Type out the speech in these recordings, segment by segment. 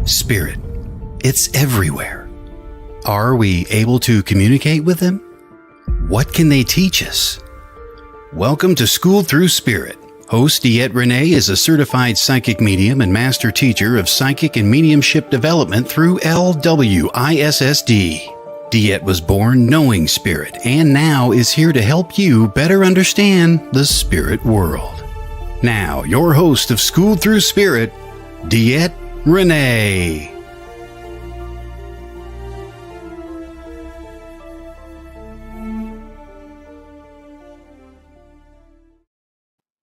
Spirit. It's everywhere. Are we able to communicate with them? What can they teach us? Welcome to Schooled Thru Spirit. Host DeEtte Ranae is a certified psychic medium and master teacher of psychic and mediumship development through LWISSD. DeEtte was born knowing spirit and now is here to help you better understand the spirit world. Now, your host of Schooled Thru Spirit, DeEtte Ranae.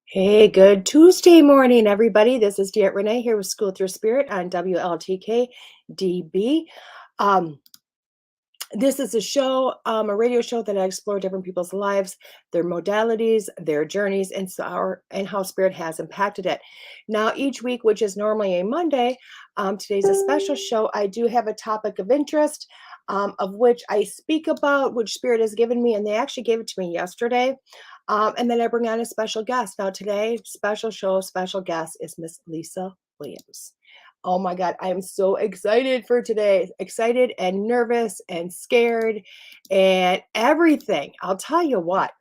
Hey, good Tuesday morning, everybody. This is DeEtte Ranae here with Schooled Thru Spirit on WLTK-DB. This is a show, a radio show that I explore different people's lives, their modalities, their journeys, and how spirit has impacted it. Now, each week, which is normally a Monday, today's a special show. I do have a topic of interest, of which I speak about, which spirit has given me, and they actually gave it to me yesterday. And then I bring on a special guest. Now today, special show, special guest is Miss Lisa Williams. Oh my God, I am so excited for today. Excited and nervous and scared and everything. I'll tell you what.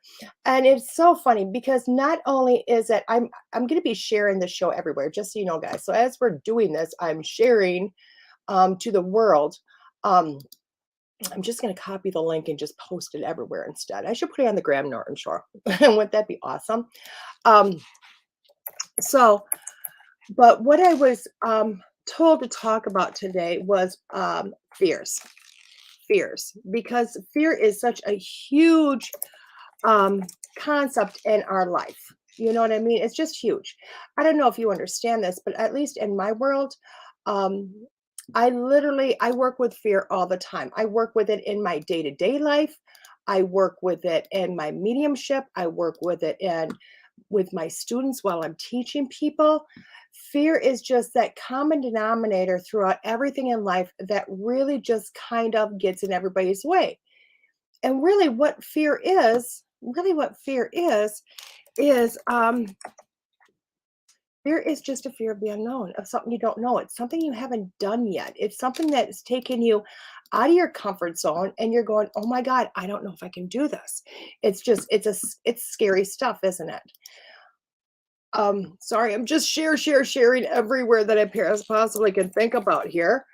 And it's so funny because not only is it, I'm going to be sharing the show everywhere, just so you know, guys. So as we're doing this, I'm sharing to the world. I'm just going to copy the link and just post it everywhere instead. I should put it on the Graham Norton show. Wouldn't that be awesome? But what I was told to talk about today was fears, because fear is such a huge concept in our life. You know what I mean? It's just huge. I don't know if you understand this, but at least in my world, I work with fear all the time. I work with it in my day-to-day life. I work with it in my mediumship. I work with it with my students while I'm teaching people. Fear is just that common denominator throughout everything in life that really just kind of gets in everybody's way. And really what fear is, fear is just a fear of the unknown, of something you don't know. It's something you haven't done yet. It's something that's taken you out of your comfort zone and you're going, oh my God, I don't know if I can do this. It's scary stuff, isn't it? Sorry, I'm just sharing everywhere that I possibly can think about here.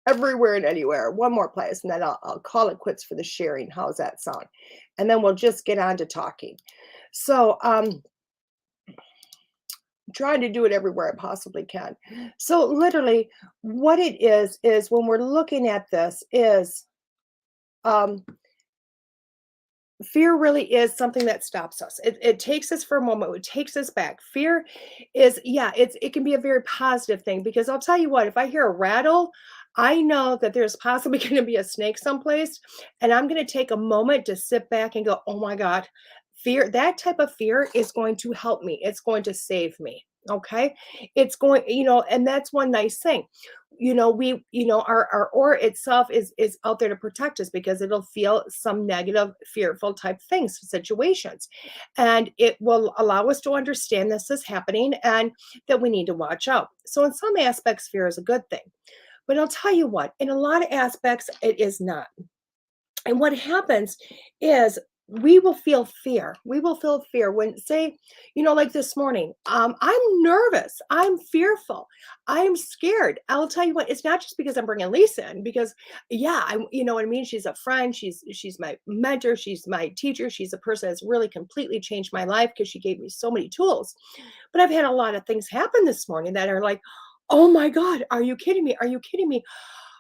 Everywhere and anywhere. One more place, and then I'll call it quits for the sharing. How's that sound? And then we'll just get on to talking. So, trying to do it everywhere I possibly can. So literally what it is when we're looking at this is fear really is something that stops us. It takes us for a moment. It takes us back. Fear is, it can be a very positive thing, because I'll tell you what, if I hear a rattle, I know that there's possibly going to be a snake someplace, and I'm going to take a moment to sit back and go, oh my God, fear, that type of fear is going to help me. It's going to save me. Okay. It's going, and that's one nice thing. Our aura itself is out there to protect us, because it'll feel some negative, fearful type things, situations. And it will allow us to understand this is happening and that we need to watch out. So in some aspects, fear is a good thing. But I'll tell you what, in a lot of aspects, it is not. And what happens is we will feel fear. We will feel fear when, say, like this morning, I'm nervous. I'm fearful. I'm scared. I'll tell you what, it's not just because I'm bringing Lisa in, because you know what I mean? She's a friend. She's my mentor. She's my teacher. She's a person that's really completely changed my life, because she gave me so many tools. But I've had a lot of things happen this morning that are like, oh my God, are you kidding me? Are you kidding me?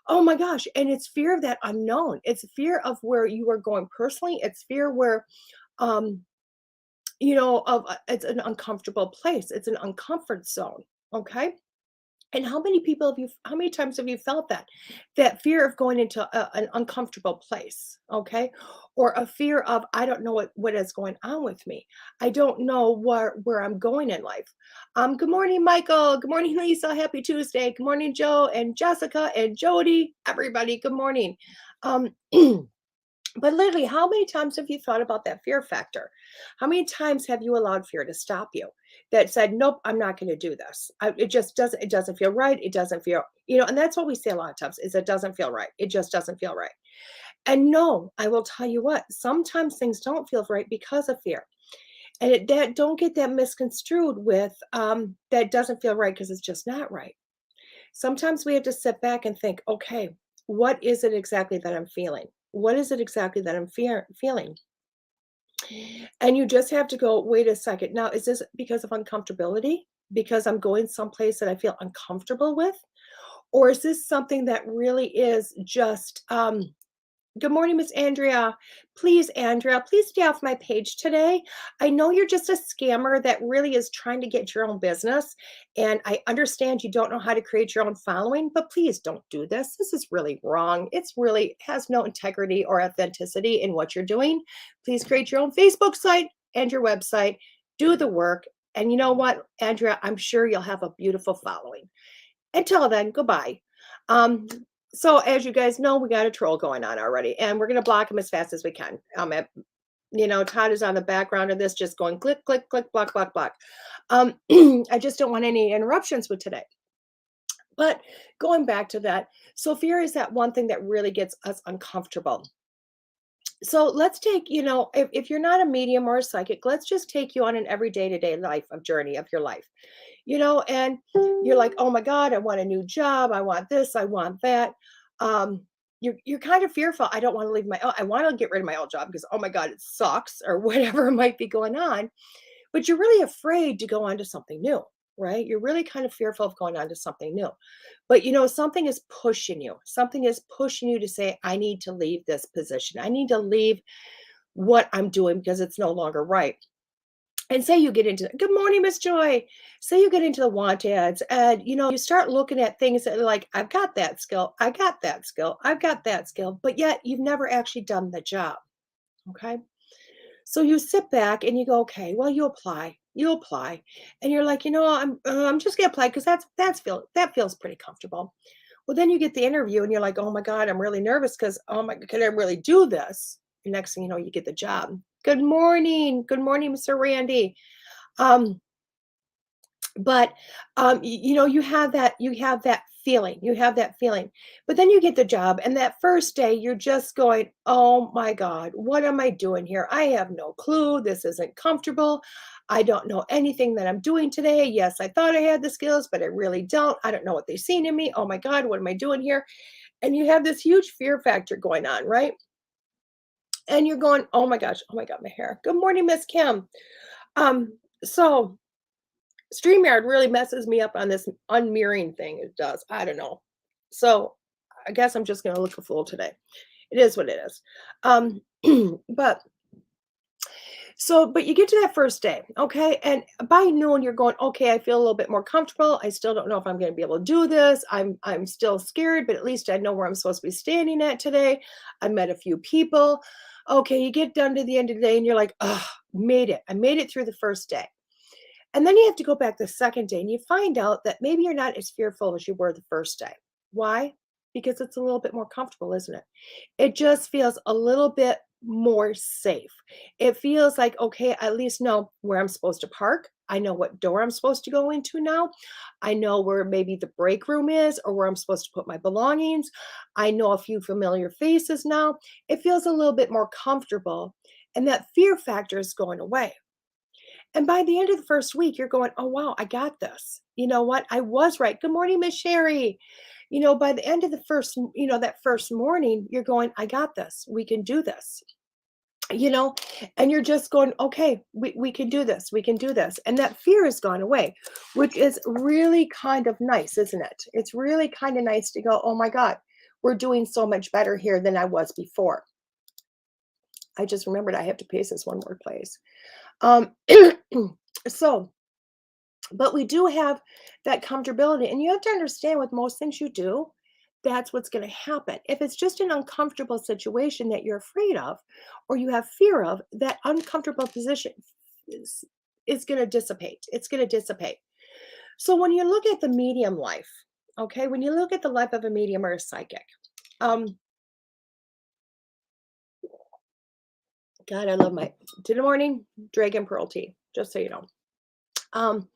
Oh my gosh. And it's fear of that unknown. It's fear of where you are going personally. It's fear where, it's an uncomfortable place. It's an uncomfort zone. Okay. And how many times have you felt that fear of going into an uncomfortable place? Okay. Or a fear of, I don't know what is going on with me. I don't know where I'm going in life. Good morning, Michael. Good morning, Lisa. Happy Tuesday. Good morning, Joe and Jessica and Jody. Everybody, good morning. But literally, how many times have you thought about that fear factor? How many times have you allowed fear to stop you that said, nope, I'm not going to do this. It just doesn't, it doesn't feel right. It doesn't feel, and that's what we say a lot of times is it doesn't feel right. It just doesn't feel right. And no, I will tell you what, sometimes things don't feel right because of fear. And that don't get that misconstrued with that doesn't feel right because it's just not right. Sometimes we have to sit back and think, okay, what is it exactly that I'm feeling? What is it exactly that I'm feeling? And you just have to go, wait a second. Now, is this because of uncomfortability? Because I'm going someplace that I feel uncomfortable with? Or is this something that really is just good morning, Miss Andrea. Please, Andrea, please stay off my page today. I know you're just a scammer that really is trying to get your own business. And I understand you don't know how to create your own following, but please don't do this. This is really wrong. It's really has no integrity or authenticity in what you're doing. Please create your own Facebook site and your website. Do the work. And you know what, Andrea, I'm sure you'll have a beautiful following. Until then, goodbye. Um, so as you guys know, we got a troll going on already, and we're going to block him as fast as we can. Todd is on the background of this, just going click, click, click, block, block, block. I just don't want any interruptions with today. But going back to that, so fear is that one thing that really gets us uncomfortable. So let's take, if you're not a medium or a psychic, let's just take you on an everyday to day life of journey of your life. And you're like, oh my God, I want a new job. I want this, I want that. You're kind of fearful. I don't want to leave I want to get rid of my old job because, oh my God, it sucks or whatever might be going on. But you're really afraid to go on to something new, right? You're really kind of fearful of going on to something new. But something is pushing you. Something is pushing you to say, I need to leave this position. I need to leave what I'm doing because it's no longer right. And say you get into good morning, Miss Joy. Say you get into the want ads and you start looking at things that are like, I've got that skill, I got that skill, I've got that skill, but yet you've never actually done the job. Okay. So you sit back and you go, okay, well, you apply, and you're like, I'm just gonna apply because that feels pretty comfortable. Well, then you get the interview and you're like, oh my God, I'm really nervous because oh my, can I really do this? And next thing you know, you get the job. Good morning, Mr. Randy. Um, but you have that feeling, but then you get the job and that first day you're just going, oh my God, what am I doing here? I have no clue. This isn't comfortable. I don't know anything that I'm doing today. Yes, I thought I had the skills, but I really don't. I don't know what they've seen in me. Oh my God, what am I doing here? And you have this huge fear factor going on, right? And you're going, oh my gosh, oh my God, my hair. Good morning, Miss Kim. So StreamYard really messes me up on this unmirroring thing. It does. I don't know. So I guess I'm just going to look a fool today. It is what it is. But you get to that first day, okay? And by noon, you're going, okay, I feel a little bit more comfortable. I still don't know if I'm going to be able to do this. I'm still scared, but at least I know where I'm supposed to be standing at today. I met a few people. Okay, you get done to the end of the day and you're like, oh, made it. I made it through the first day. And then you have to go back the second day and you find out that maybe you're not as fearful as you were the first day. Why? Because it's a little bit more comfortable, isn't it? It just feels a little bit more safe. It feels like, okay, I at least know where I'm supposed to park. I know what door I'm supposed to go into now. I know where maybe the break room is or where I'm supposed to put my belongings. I know a few familiar faces now. It feels a little bit more comfortable. And that fear factor is going away. And by the end of the first week, you're going, oh, wow, I got this. You know what? I was right. Good morning, Miss Sherry. By the end of the first, that first morning, you're going, I got this. We can do this. And you're just going, okay, we can do this. We can do this. And that fear has gone away, which is really kind of nice, isn't it? It's really kind of nice to go, oh my God, we're doing so much better here than I was before. I just remembered I have to paste this one more place. So, but we do have that comfortability, and you have to understand with most things you do, that's what's going to happen. If it's just an uncomfortable situation that you're afraid of, or you have fear of, that uncomfortable position is going to dissipate. It's going to dissipate. So when you look at the medium life, okay, when you look at the life of a medium or a psychic, um, God, I love my good morning dragon pearl tea, just so you know. Um,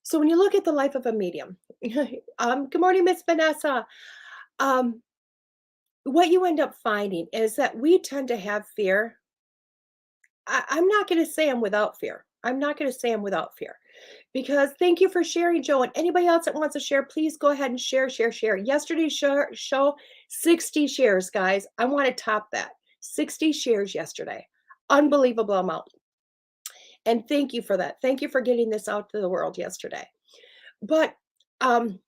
so when you look at the life of a medium, good morning, Miss Vanessa. Um, what you end up finding is that we tend to have fear. I'm not going to say I'm without fear. I'm not going to say I'm without fear because thank you for sharing, Joe. And anybody else that wants to share, please go ahead and share. Yesterday's show 60 shares, guys. I want to top that. 60 shares yesterday. Unbelievable amount. And thank you for that. Thank you for getting this out to the world yesterday. But um,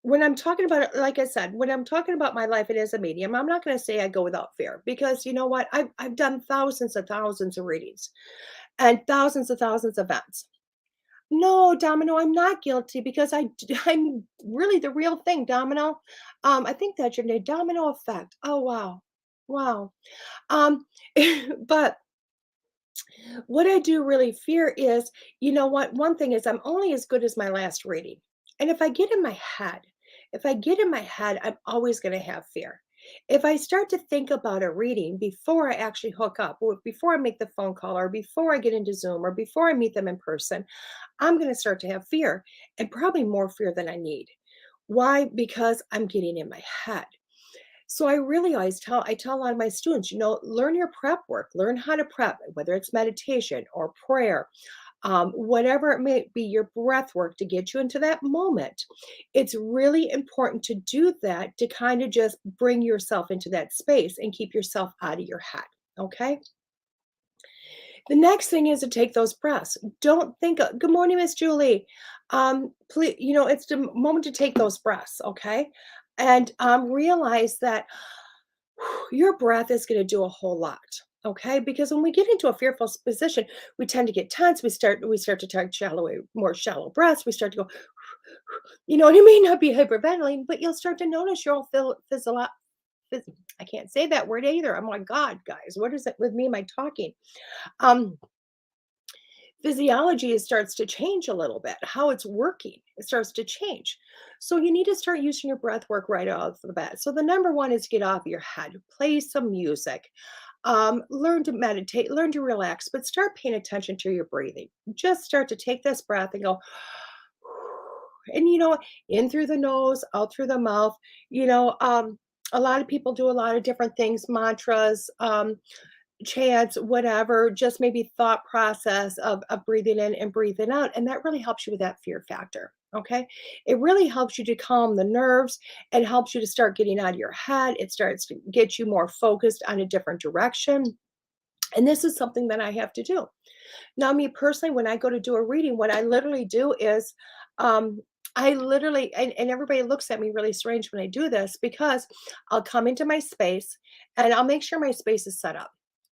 when I'm talking about it, like I said, when I'm talking about my life and as a medium, I'm not going to say I go without fear because you know what? I've done thousands and thousands of readings and thousands of events. No, Domino, I'm not guilty because I'm really the real thing, Domino. I think that's your name, Domino Effect. Oh wow, wow. Um, but what I do really fear is, you know what? One thing is I'm only as good as my last reading. And if I get in my head, if I get in my head, I'm always going to have fear. If I start to think about a reading before I actually hook up, or before I make the phone call, or before I get into Zoom, or before I meet them in person, I'm going to start to have fear and probably more fear than I need. Why? Because I'm getting in my head. So I really always tell a lot of my students, learn your prep work, learn how to prep, whether it's meditation or prayer, whatever it may be, your breath work to get you into that moment. It's really important to do that to kind of just bring yourself into that space and keep yourself out of your head. Okay. The next thing is to take those breaths. Don't think, good morning, Miss Julie. Please, it's the moment to take those breaths. Okay. And realize that your breath is going to do a whole lot. Okay, because when we get into a fearful position, we tend to get tense. We start to take more shallow breaths. We start to go, and it may not be hyperventilating, but you'll start to notice you'll feel fizzle out. I can't say that word either. Oh my God, guys, what is it with me? Am I talking? Um, Physiology starts to change a little bit. How it's working, it starts to change. So you need to start using your breath work right off the bat. So the number one is get off your head, play some music, learn to meditate, learn to relax, but start paying attention to your breathing. Just start to take this breath and go, and in through the nose, out through the mouth. You know, um, a lot of people do a lot of different things, mantras, chants, whatever, just maybe thought process of breathing in and breathing out. And that really helps you with that fear factor. Okay. It really helps you to calm the nerves. It helps you to start getting out of your head. It starts to get you more focused on a different direction. And this is something that I have to do. Now, me personally, when I go to do a reading, what I literally do is, um, I literally, and everybody looks at me really strange when I do this because I'll come into my space and I'll make sure my space is set up.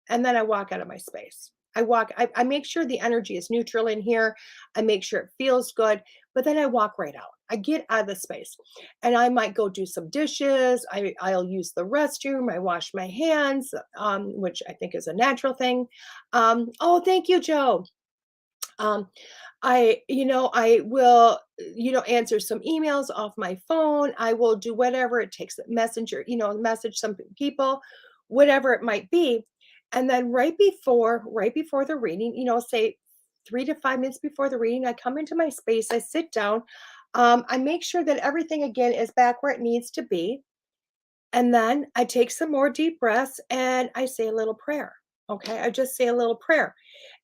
And then I walk out of my space. I make sure the energy is neutral in here. I make sure it feels good, but then I walk right out. I get out of the space and I might go do some dishes. I'll use the restroom. I wash my hands, which I think is a natural thing. Oh, thank you, Joe. Um, I will, answer some emails off my phone. I will do whatever it takes, messenger, message some people, whatever it might be. And then right before the reading, say 3 to 5 minutes before the reading, I come into my space, I sit down, I make sure that everything again is back where it needs to be. And then I take some more deep breaths and I say a little prayer. Okay. I just say a little prayer.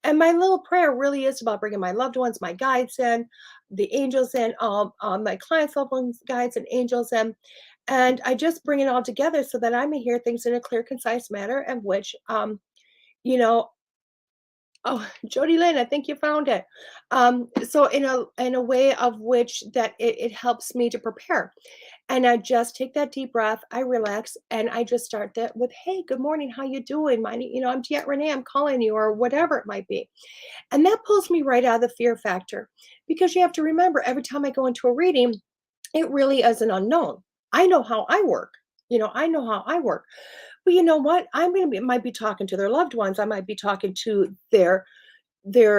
And my little prayer really is about bringing my loved ones, my guides in, the angels in, my clients' loved ones, guides, and angels in. And I just bring it all together so that I may hear things in a clear, concise manner, and which, you know, oh, Jody Lynn, I think you found it. So in a way of which that it helps me to prepare. And I just take that deep breath, I relax, and I just start that with, "Hey, good morning, how you doing? I'm DeEtte Ranae, I'm calling you," or whatever it might be. And that pulls me right out of the fear factor because you have to remember every time I go into a reading, it really is an unknown. I know how I work. I know how I work. But you know what? Might be talking to their loved ones. I might be talking to their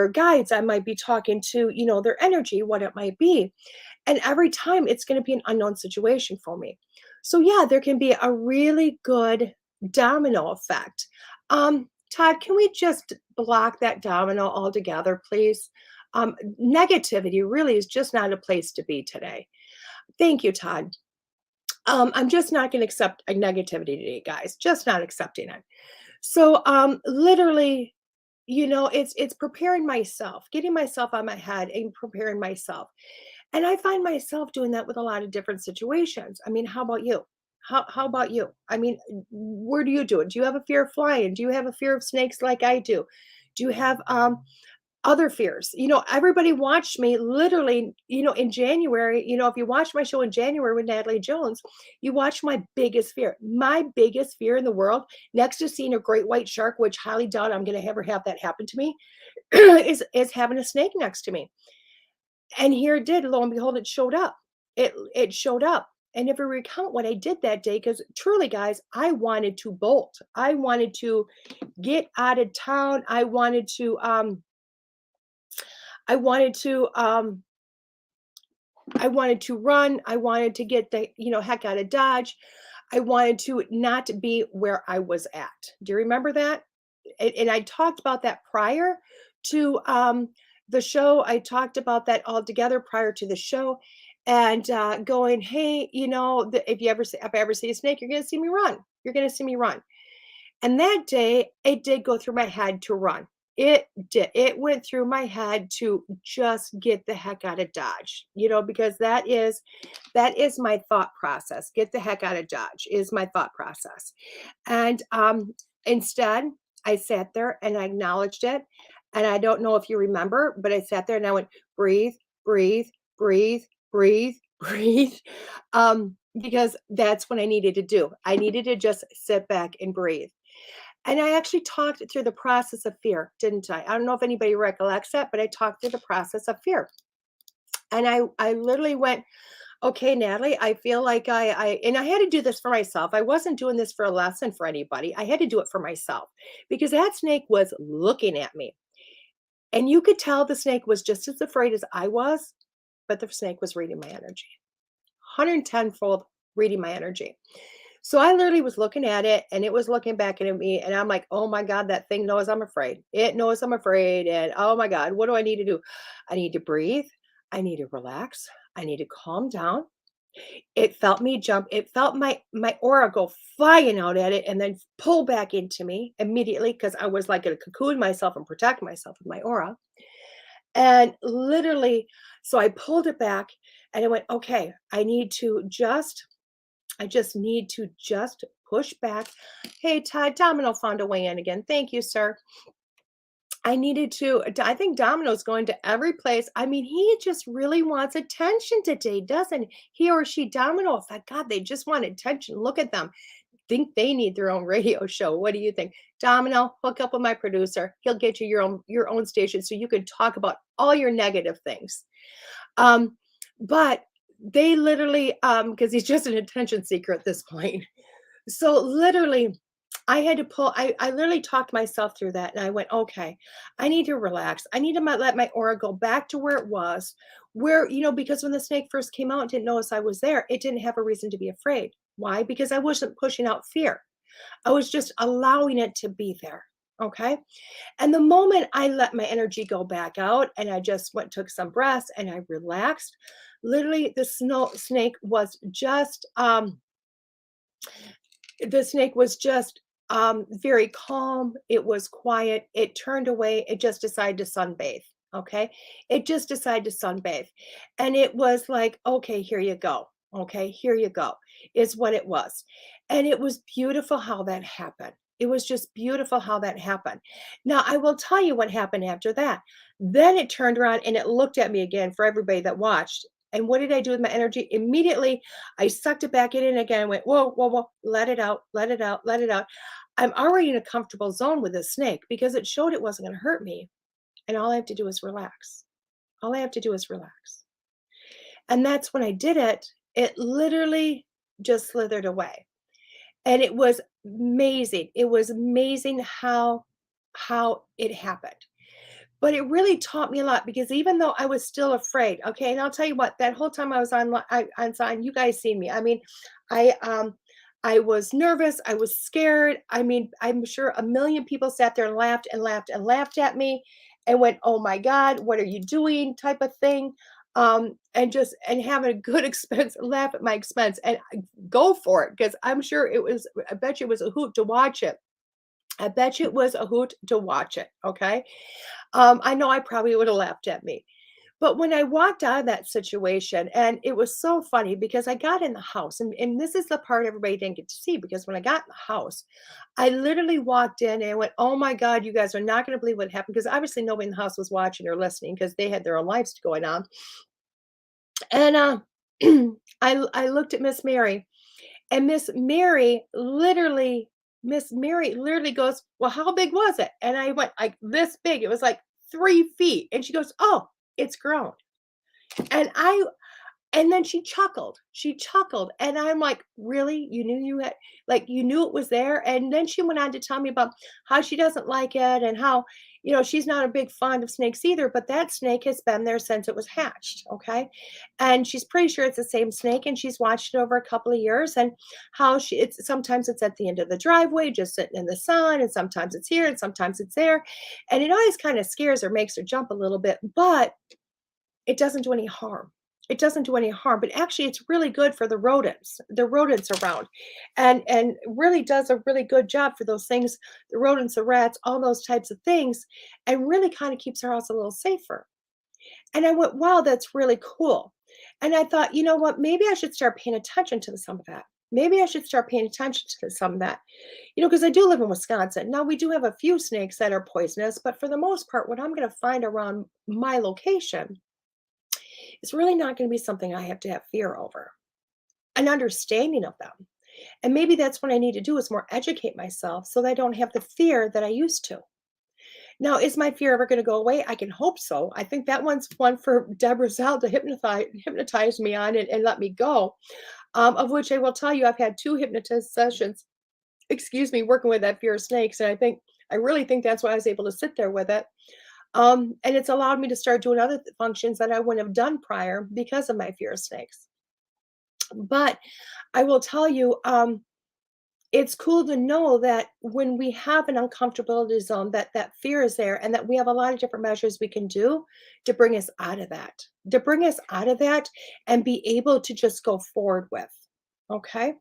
guides. I might be talking to, their energy, what it might be. And every time it's going to be an unknown situation for me. So yeah, there can be a really good domino effect. Todd, can we just block that domino altogether, please? Negativity really is just not a place to be today. Thank you, Todd. I'm just not going to accept a negativity today, guys. Just not accepting it. So, literally, it's preparing myself, getting myself on my head and preparing myself. And I find myself doing that with a lot of different situations. I mean, how about you? How about you? I mean, where do you do it? Do you have a fear of flying? Do you have a fear of snakes like I do? Do you have other fears? Everybody watched me literally, in January. If you watch my show in January with Natalie Jones, you watch my biggest fear. My biggest fear in the world, next to seeing a great white shark, which highly doubt I'm going to ever have that happen to me, is having a snake next to me. And here it did, lo and behold, it showed up. It showed up. And if I recount what I did that day, because truly, guys, I wanted to bolt. I wanted to get out of town. I wanted to run. I wanted to get the, heck out of Dodge. I wanted to not be where I was at. Do you remember that? And I talked about that prior to the show. I talked about that all together prior to the show, and going, hey, if I ever see a snake, you're going to see me run. You're going to see me run. And that day, it did go through my head to run. It did. It went through my head to just get the heck out of Dodge, because that is my thought process. Get the heck out of Dodge is my thought process. And instead, I sat there and I acknowledged it. And I don't know if you remember, but I sat there and I went, breathe, breathe, breathe, breathe, breathe. Because that's what I needed to do. I needed to just sit back and breathe. And I actually talked through the process of fear, didn't I? I don't know if anybody recollects that, but I talked through the process of fear. And I literally went, okay, Natalie, I feel like and I had to do this for myself. I wasn't doing this for a lesson for anybody. I had to do it for myself because that snake was looking at me. And you could tell the snake was just as afraid as I was, but the snake was reading my energy. 110-fold reading my energy. So I literally was looking at it and it was looking back at me and I'm like, oh my God, that thing knows I'm afraid. It knows I'm afraid. And oh my God, what do I need to do? I need to breathe. I need to relax. I need to calm down. It felt me jump. It felt my aura go flying out at it and then pull back into me immediately because I was like going to cocoon myself and protect myself with my aura. And literally, so I pulled it back and I went, okay, I just need to just push back. Hey, Todd, Domino found a way in again. Thank you, sir. I think Domino's going to every place. I mean, he just really wants attention today, doesn't he or she? Domino, thank God, they just want attention. Look at them. Think they need their own radio show. What do you think? Domino, hook up with my producer. He'll get you your own station so you can talk about all your negative things. But they literally, because he's just an attention seeker at this point. So literally, I had to I literally talked myself through that and I went, okay, I need to relax. I need to let my aura go back to where it was, because when the snake first came out and didn't notice I was there, it didn't have a reason to be afraid. Why? Because I wasn't pushing out fear. I was just allowing it to be there. Okay. And the moment I let my energy go back out and I just took some breaths and I relaxed, literally the snake was just, very calm. It was quiet. It turned away. It just decided to sunbathe. Okay. It just decided to sunbathe. And it was like, okay, here you go. Okay, here you go, is what it was. And it was beautiful how that happened. It was just beautiful how that happened. Now, I will tell you what happened after that. Then it turned around and it looked at me again for everybody that watched. And what did I do with my energy? Immediately, I sucked it back in again. I went, whoa, whoa, whoa, let it out, let it out, let it out. I'm already in a comfortable zone with this snake because it showed it wasn't going to hurt me. And all I have to do is relax. All I have to do is relax. And that's when I did it. It literally just slithered away. And it was amazing. It was amazing how it happened. But it really taught me a lot because even though I was still afraid, okay, and I'll tell you what, that whole time I was on, you guys seen me. I mean, I was nervous. I was scared. I mean, I'm sure a million people sat there and laughed and laughed and laughed at me and went, "Oh my God, what are you doing?" type of thing. And having a good expense, laugh at my expense and go for it because I'm sure I bet you it was a hoot to watch it. I bet you it was a hoot to watch it. Okay. I know I probably would have laughed at me. But when I walked out of that situation, and it was so funny because I got in the house, and this is the part everybody didn't get to see because when I got in the house, I literally walked in and I went, "Oh my God, you guys are not going to believe what happened." Because obviously nobody in the house was watching or listening because they had their own lives going on. And I looked at Miss Mary, and Miss Mary literally goes, "Well, how big was it?" And I went, "Like this big." It was like 3 feet. And she goes, "Oh, it's grown." And I And then she chuckled. She chuckled, and I'm like, "Really? You knew you had you knew it was there?" And then she went on to tell me about how she doesn't like it and how, she's not a big fond of snakes either, but that snake has been there since it was hatched, okay? And she's pretty sure it's the same snake, and she's watched it over a couple of years, and how it's sometimes it's at the end of the driveway just sitting in the sun, and sometimes it's here, and sometimes it's there. And it always kind of scares her, makes her jump a little bit, but it doesn't do any harm. It doesn't do any harm, but actually it's really good for the rodents around, and really does a really good job for those things, the rodents, the rats, all those types of things, and really kind of keeps our house a little safer. And I went, wow, that's really cool. And I thought, you know what? Maybe I should start paying attention to some of that. Maybe I should start paying attention to some of that, because I do live in Wisconsin. Now, we do have a few snakes that are poisonous, but for the most part, what I'm going to find around my location, it's really not going to be something I have to have fear over. An understanding of them. And maybe that's what I need to do is more educate myself so that I don't have the fear that I used to. Now, is my fear ever going to go away? I can hope so. I think that one's one for Deborah Zell to hypnotize me on and let me go. Of which I will tell you, I've had 2 hypnotist sessions, excuse me, working with that fear of snakes. And I really think that's why I was able to sit there with it. And it's allowed me to start doing other functions that I wouldn't have done prior because of my fear of snakes. But I will tell you, it's cool to know that when we have an uncomfortability zone, that fear is there, and that we have a lot of different measures we can do to bring us out of that, and be able to just go forward with. Okay.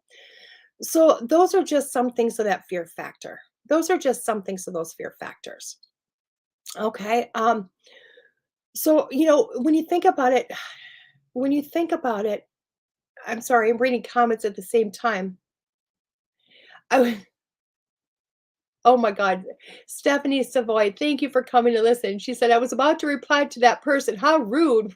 So those are just some things of that fear factor. Those are just some things of those fear factors. Okay. So, when you think about it, when you think about it, I'm sorry, I'm reading comments at the same time. I Oh my God. Stephanie Savoy, thank you for coming to listen. She said, I was about to reply to that person. How rude.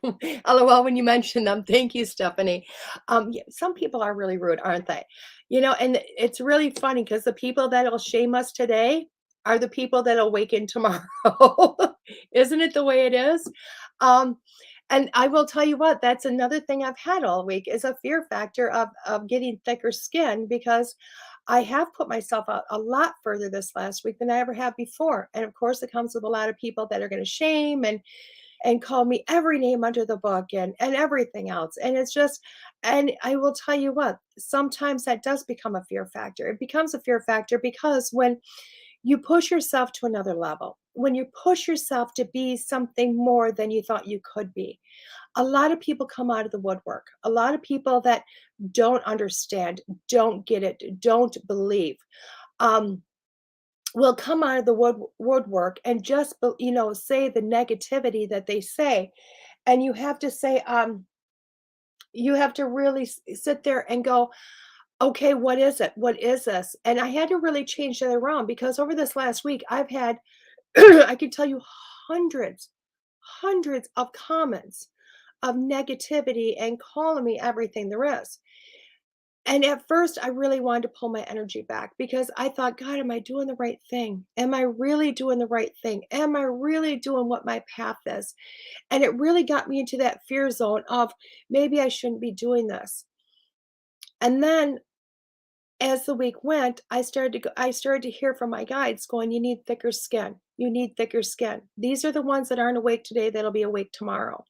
LOL when you mentioned them. Thank you, Stephanie. Yeah, some people are really rude, aren't they? And it's really funny because the people that'll shame us today are the people that'll awaken tomorrow. Isn't it the way it is? Um, and I will tell you what, that's another thing I've had all week is a fear factor of getting thicker skin because I have put myself out a lot further this last week than I ever have before. And of course, it comes with a lot of people that are going to shame and call me every name under the book and everything else. And it's just, and I will tell you what, sometimes that does become a fear factor. It becomes a fear factor because when you push yourself to another level, when you push yourself to be something more than you thought you could be, a lot of people come out of the woodwork. A lot of people that don't understand, don't get it, don't believe, um, will come out of the woodwork and just, say the negativity that they say. And you have to say, you have to really sit there and go, okay, what is it? What is this? And I had to really change that around because over this last week, I've had, I can tell you hundreds of comments of negativity and calling me everything there is. And at first, I really wanted to pull my energy back because I thought, God, am I doing the right thing? Am I really doing the right thing? Am I really doing what my path is? And it really got me into that fear zone of maybe I shouldn't be doing this. And then as the week went, I started to hear from my guides going, you need thicker skin. You need thicker skin. These are the ones that aren't awake today that'll be awake tomorrow.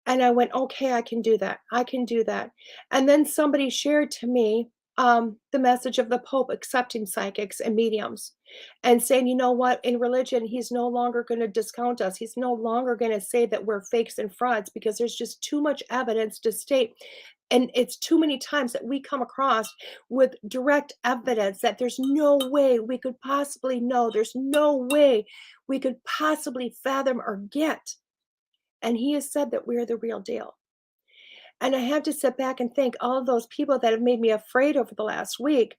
And I went, okay, I can do that. I can do that. And then somebody shared to me the message of the Pope accepting psychics and mediums and saying, you know what, in religion, he's no longer going to discount us. He's no longer going to say that we're fakes and frauds because there's just too much evidence to state. And it's too many times that we come across with direct evidence that there's no way we could possibly know. There's no way we could possibly fathom or get. And he has said that we're the real deal. And I have to sit back and think all of those people that have made me afraid over the last week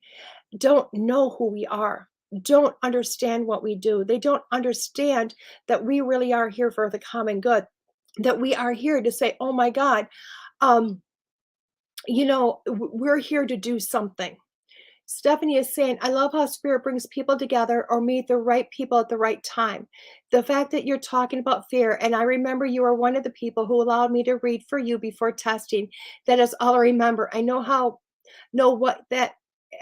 don't know who we are, don't understand what we do. They don't understand that we really are here for the common good, that we are here to say, oh my God, we're here to do something. Stephanie is saying, I love how spirit brings people together or meet the right people at the right time. The fact that you're talking about fear, and I remember you are one of the people who allowed me to read for you before testing. That is all I remember. I know what that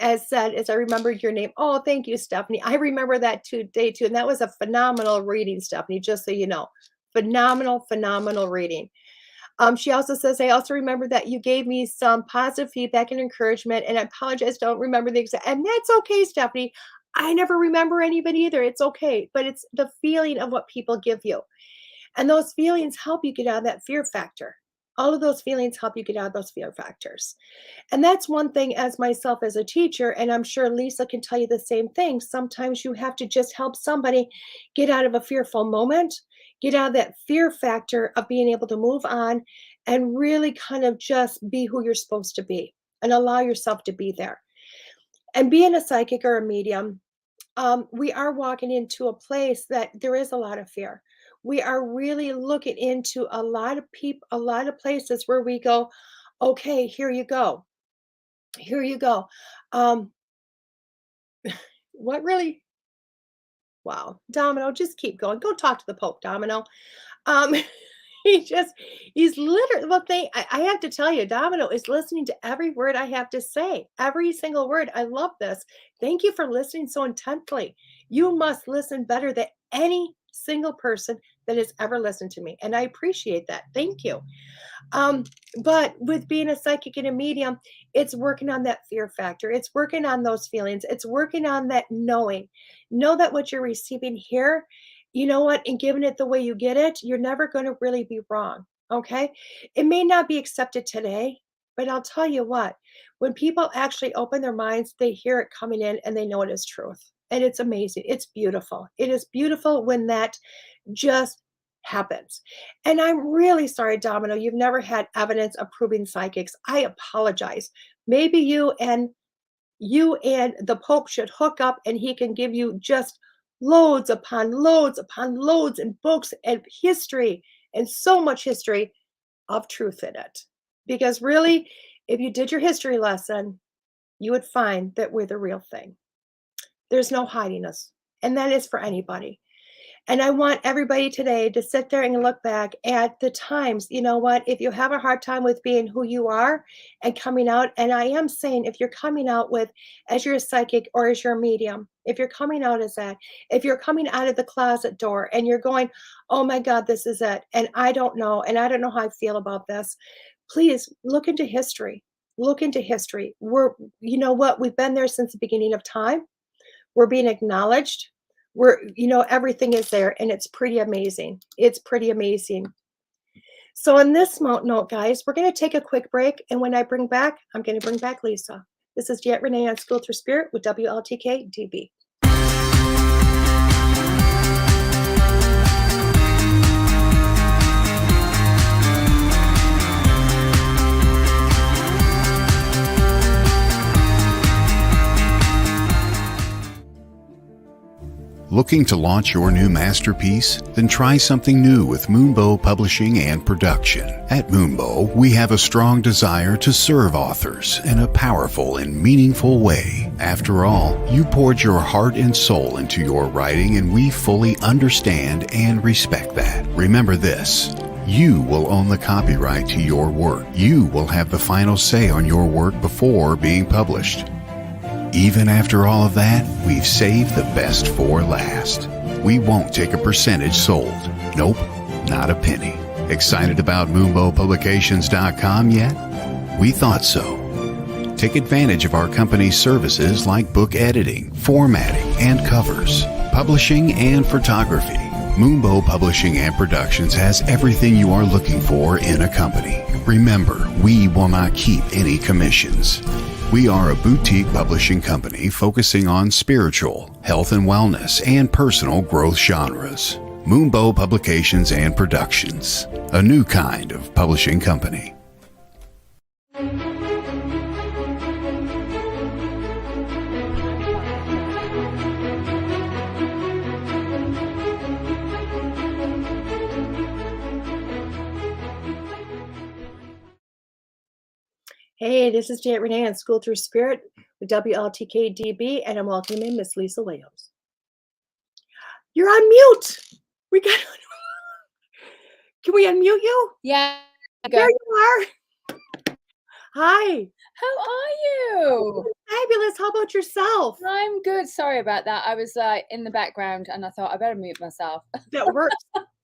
as said as I remembered your name. Oh, thank you, Stephanie. I remember that today too. And that was a phenomenal reading, Stephanie, just so you know. Phenomenal reading. She also says, I also remember that you gave me some positive feedback and encouragement, and I apologize, don't remember the exact, and that's okay, Stephanie. I never remember any of it either. It's okay, but it's the feeling of what people give you. And those feelings help you get out of that fear factor. All of those feelings help you get out of those fear factors. And that's one thing as myself as a teacher, and I'm sure Lisa can tell you the same thing. Sometimes you have to just help somebody get out of a fearful moment, get out of that fear factor of being able to move on and really kind of just be who you're supposed to be and allow yourself to be there. And being a psychic or a medium, we are walking into a place that there is a lot of fear. We are really looking into a lot of people, a lot of places where we go, okay, here you go. Here you go. What really? Wow. Domino, just keep going. Go talk to the Pope, Domino. Um, he's literally, well, I have to tell you, Domino is listening to every word I have to say, every single word. I love this. Thank you for listening so intently. You must listen better than any single person that has ever listened to me. And I appreciate that. Thank you. But with being a psychic and a medium, it's working on that fear factor. It's working on those feelings. It's working on that knowing. Know that what you're receiving here, you know what, and giving it the way you get it, you're never going to really be wrong. Okay. It may not be accepted today, but I'll tell you what, when people actually open their minds, they hear it coming in and they know it is truth. And it's amazing. It's beautiful. It is beautiful when that just happens. And I'm really sorry, Domino, you've never had evidence of proving psychics. I apologize. Maybe you and the Pope should hook up and he can give you just loads upon loads upon loads and books and history and so much history of truth in it. Because really, if you did your history lesson, you would find that we're the real thing. There's no hiding us. And that is for anybody. And I want everybody today to sit there and look back at the times, you know what, if you have a hard time with being who you are and coming out, and I am saying if you're coming out with, as you're a psychic or as you're a medium, if you're coming out as that, if you're coming out of the closet door and you're going, oh my God, this is it, and I don't know how I feel about this, please look into history. Look into history. You know what, we've been there since the beginning of time. We're being acknowledged. Everything is there, and it's pretty amazing. It's pretty amazing. So on this note, guys, we're going to take a quick break, and when I bring back, I'm going to bring back Lisa. This is DeEtte Ranae on Schooled Thru Spirit with WLTK-DB. Looking to launch your new masterpiece? Then try something new with Moonbow Publishing and Production. At Moonbow, we have a strong desire to serve authors in a powerful and meaningful way. After all, you poured your heart and soul into your writing, and we fully understand and respect that. Remember this: you will own the copyright to your work. You will have the final say on your work before being published. Even after all of that, we've saved the best for last. We won't take a percentage sold. Nope, not a penny. Excited about MoonbowPublications.com yet? We thought so. Take advantage of our company's services like book editing, formatting, and covers, publishing, and photography. Moonbow Publishing and Productions has everything you are looking for in a company. Remember, we will not keep any commissions. We are a boutique publishing company focusing on spiritual, health and wellness, and personal growth genres. Moonbow Publications and Productions, a new kind of publishing company. Hey, this is DeEtte Ranae on Schooled Thru Spirit with WLTK-DB, and I'm welcoming Miss Lisa Williams. You're on mute. We got. Can we unmute you? Yeah. There you are. Hi. How are you? Fabulous. How about yourself? I'm good. Sorry about that. I was in the background and I thought I better mute myself. That works.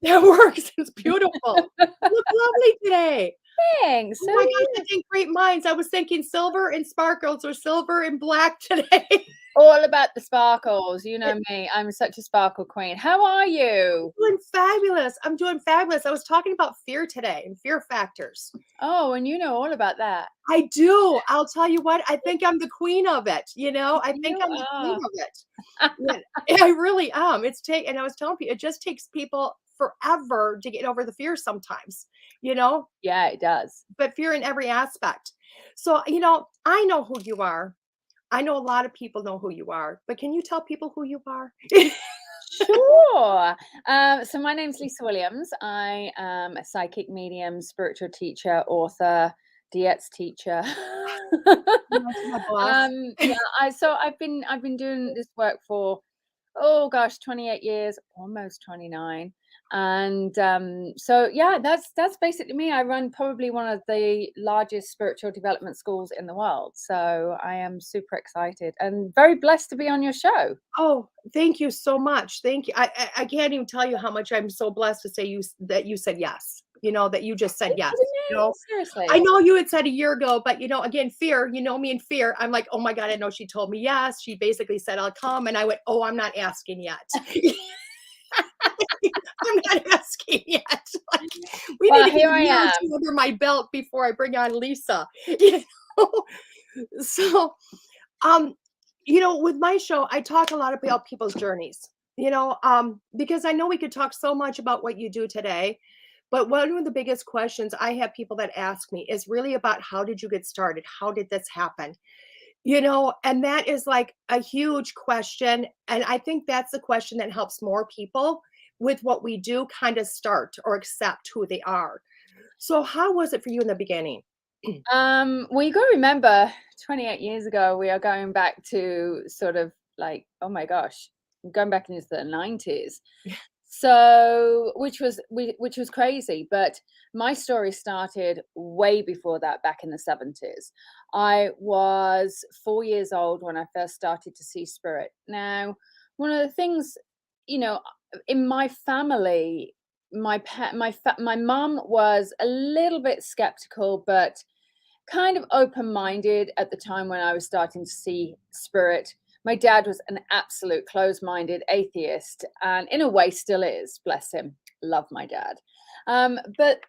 That works. It's beautiful. You look lovely today. Thanks. Oh my gosh, I think great minds. I was thinking silver and sparkles or silver and black today. All about the sparkles. You know me. I'm such a sparkle queen. How are you? Doing fabulous. I'm doing fabulous. I was talking about fear today and fear factors. Oh, and you know all about that. I do. I'll tell you what, I think I'm the queen of it. You know, I think I'm the queen of it. Yeah, I really am. And I was telling people, it just takes people forever to get over the fear sometimes, you know? Yeah, it does. But fear in every aspect. So, you know, I know who you are. I know a lot of people know who you are, but can you tell people who you are? Sure. So my name's Lisa Williams. I am a psychic medium, spiritual teacher, author, DeEtte's teacher. So I've been doing this work for 28 years, almost 29. And so yeah, that's basically me. I run probably one of the largest spiritual development schools in the world. So I am super excited and very blessed to be on your show. Oh, thank you so much. Thank you. I can't even tell you how much I'm so blessed to say that you said yes. You know, that you just said yes. You know? Seriously. I know you had said a year ago, but you know, again, fear, you know me in fear. I'm like, oh my God, I know she told me yes. She basically said, I'll come. And I went, oh, I'm not asking yet. I'm not asking yet. We need to get years under my belt before I bring on Lisa. You know? So, you know, with my show, I talk a lot about people's journeys, you know, because I know we could talk so much about what you do today, but one of the biggest questions I have people that ask me is really about how did you get started? How did this happen? You know, and that is like a huge question. And I think that's the question that helps more people with what we do kind of start or accept who they are. So how was it for you in the beginning? Well, you got to remember 28 years ago, we are going back to sort of like, oh my gosh, going back into the 90s. So, which was crazy, but my story started way before that, back in the 70s. I was 4 years old when I first started to see spirit. Now, one of the things, you know, in my family, my mom was a little bit skeptical, but kind of open-minded at the time when I was starting to see spirit. My dad was an absolute closed-minded atheist, and in a way still is, bless him. Love my dad. But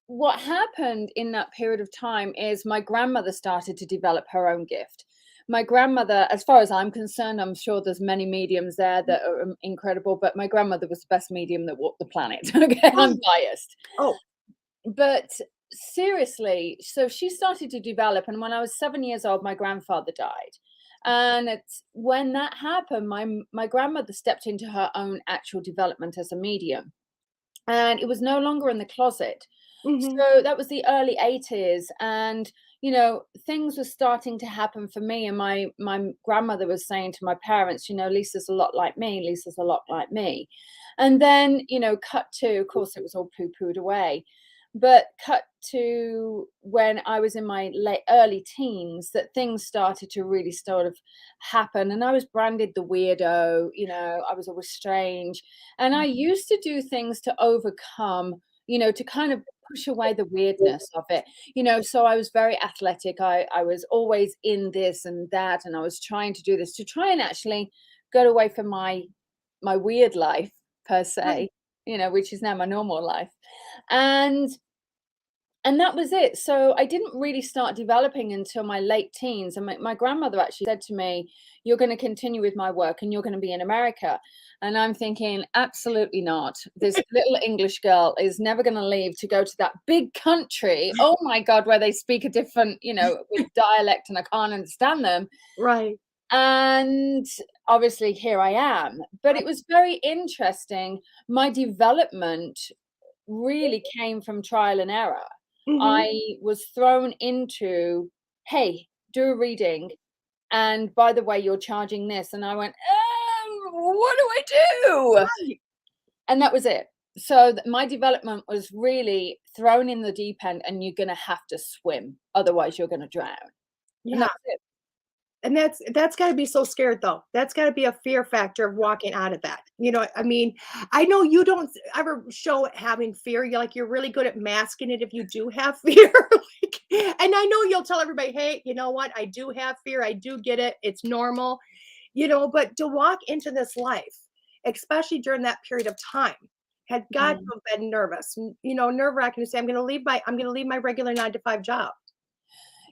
what happened in that period of time is my grandmother started to develop her own gift. My grandmother, as far as I'm concerned, I'm sure there's many mediums there that are incredible, but my grandmother was the best medium that walked the planet. Okay, I'm biased. Oh, but seriously, so she started to develop, and when I was 7 years old, my grandfather died. And it's when that happened, my grandmother stepped into her own actual development as a medium, and it was no longer in the closet. So that was the early 80s, and you know, things were starting to happen for me. And my grandmother was saying to my parents, you know, Lisa's a lot like me. Lisa's a lot like me. And then, you know, cut to, of course, it was all poo-pooed away. But cut to when I was in my early teens, that things started to really sort of happen. And I was branded the weirdo, you know, I was always strange. And I used to do things to overcome, you know, to kind of push away the weirdness of it. So I was very athletic. I was always in this and that, and I was trying to do this to try and actually get away from my weird life per se, which is now my normal life. And that was it. So I didn't really start developing until my late teens. And my grandmother actually said to me, "You're going to continue with my work and you're going to be in America." And I'm thinking, absolutely not. This little English girl is never going to leave to go to that big country. Oh my God, where they speak a different, with dialect and I can't understand them. Right. And obviously here I am. But it was very interesting. My development really came from trial and error. Mhm. I was thrown into, hey, do a reading. And by the way, you're charging this. And I went, what do I do? Right. And that was it. So my development was really thrown in the deep end, and you're going to have to swim. Otherwise, you're going to drown. And Yeah. that's it. And that's got to be so scared though. That's got to be a fear factor of walking out of that. I mean, I know you don't ever show having fear. You're really good at masking it if you do have fear. And I know you'll tell everybody, hey, you know what? I do have fear. I do get it. It's normal. But to walk into this life, especially during that period of time, had got to have been nervous. Nerve-wracking to say, I'm gonna leave my regular 9 to 5 job.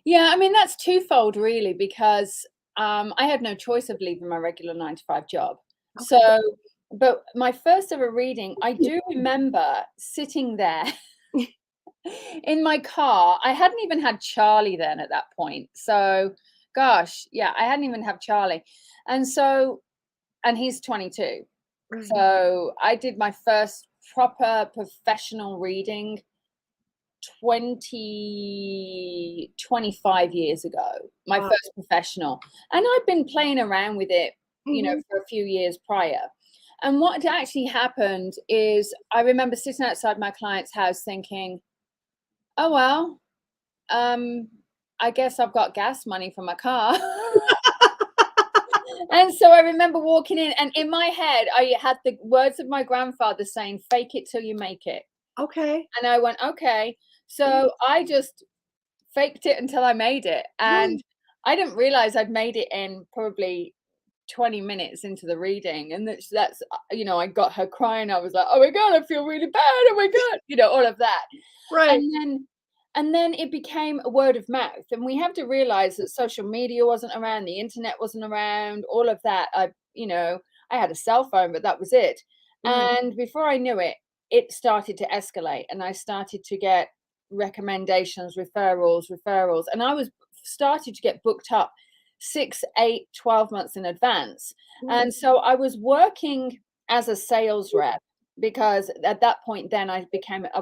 Yeah, I mean, that's twofold really, because I had no choice of leaving my regular 9 to 5 job. Okay. So, but my first ever reading, I do remember sitting there in my car. I hadn't even had Charlie then at that point. So, gosh, yeah, I hadn't even had Charlie. And he's 22. Right. So I did my first proper professional reading 25 years ago, my Wow. first professional. And I've been playing around with it, Mhm. for a few years prior. And what had actually happened is I remember sitting outside my client's house thinking, oh, well, I guess I've got gas money for my car. And so I remember walking in, and in my head, I had the words of my grandfather saying, fake it till you make it. Okay. And I went, okay. So I just faked it until I made it. And I didn't realize I'd made it in probably 20 minutes into the reading. And that's I got her crying. I was like, oh my God, I feel really bad. Oh my God, all of that. Right. And then it became a word of mouth. And we have to realize that social media wasn't around, the internet wasn't around, all of that. I had a cell phone, but that was it. Right. And before I knew it, it started to escalate, and I started to get recommendations, referrals. And I was started to get booked up 6, 8, 12 months in advance. And so I was working as a sales rep, because at that point then I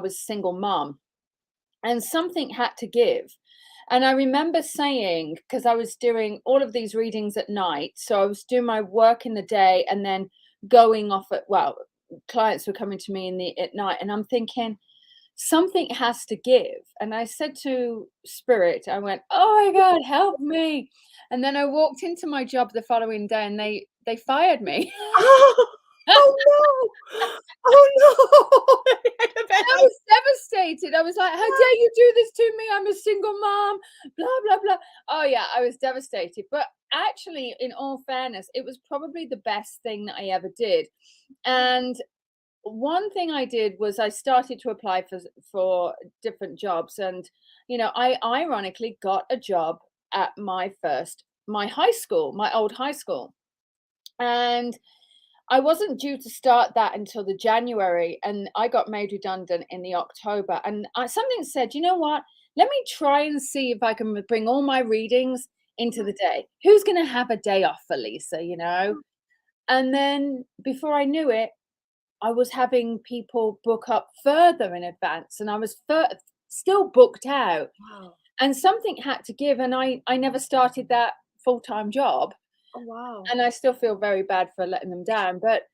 was a single mom. And something had to give. And I remember saying, because I was doing all of these readings at night, so I was doing my work in the day and then going off clients were coming to me at night, and I'm thinking, something has to give. And I said to Spirit, I went, oh my God, help me. And then I walked into my job the following day, and they fired me. Oh no! Oh no! I was devastated. I was like, how dare you do this to me? I'm a single mom, blah, blah, blah. Oh, yeah, I was devastated. But actually, in all fairness, it was probably the best thing that I ever did. And one thing I did was I started to apply for different jobs. And, I ironically got a job at my high school, my old high school. And I wasn't due to start that until the January, and I got made redundant in the October. And something said, you know what? Let me try and see if I can bring all my readings into the day. Who's going to have a day off for Lisa, And then before I knew it, I was having people book up further in advance, and I was still booked out. Wow. And something had to give, and I never started that full-time job. Oh wow. And I still feel very bad for letting them down, but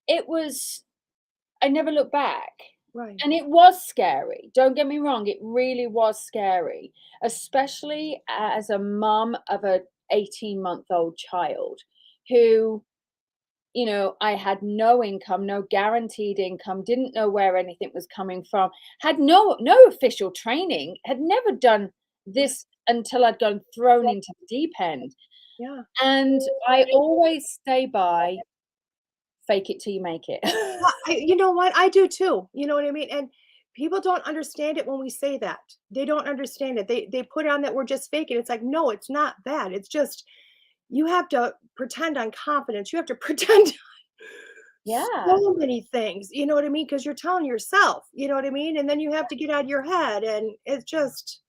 I never looked back. Right. And it was scary. Don't get me wrong. It really was scary, especially as a mum of a 18-month-old child who you know, I had no income, no guaranteed income, didn't know where anything was coming from, had no official training, had never done this until I'd gone thrown into the deep end. Yeah. And I always stay by fake it till you make it. Well, you know what? I do too. You know what I mean? And people don't understand it when we say that. They don't understand it. They put on that we're just faking. It's like, no, it's not that. It's just you have to pretend on confidence. You have to pretend Yeah. so many things. You know what I mean? Because you're telling yourself, you know what I mean? And then you have to get out of your head. And it's just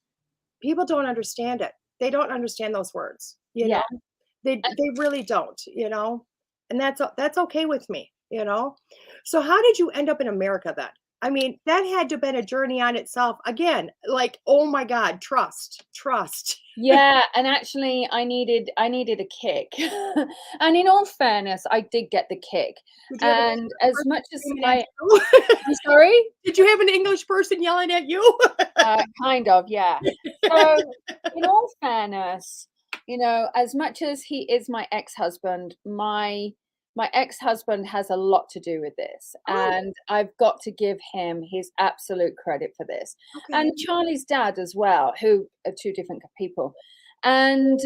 people don't understand it. They don't understand those words, you Yeah. know? They really don't, you know? And that's okay with me, you know? So how did you end up in America then? I mean, that had to have been a journey on itself. Again, like, oh my God, trust, trust. Yeah, and actually I needed a kick. And in all fairness, I did get the kick. Did you have an And English as person much as screaming at I you? I'm sorry? Did you have an English person yelling at you? Kind of, yeah. So, in all fairness, you know, as much as he is my ex-husband, my ex-husband has a lot to do with this, Oh, and I've got to give him his absolute credit for this. okay. And Charlie's dad as well, who are two different people. And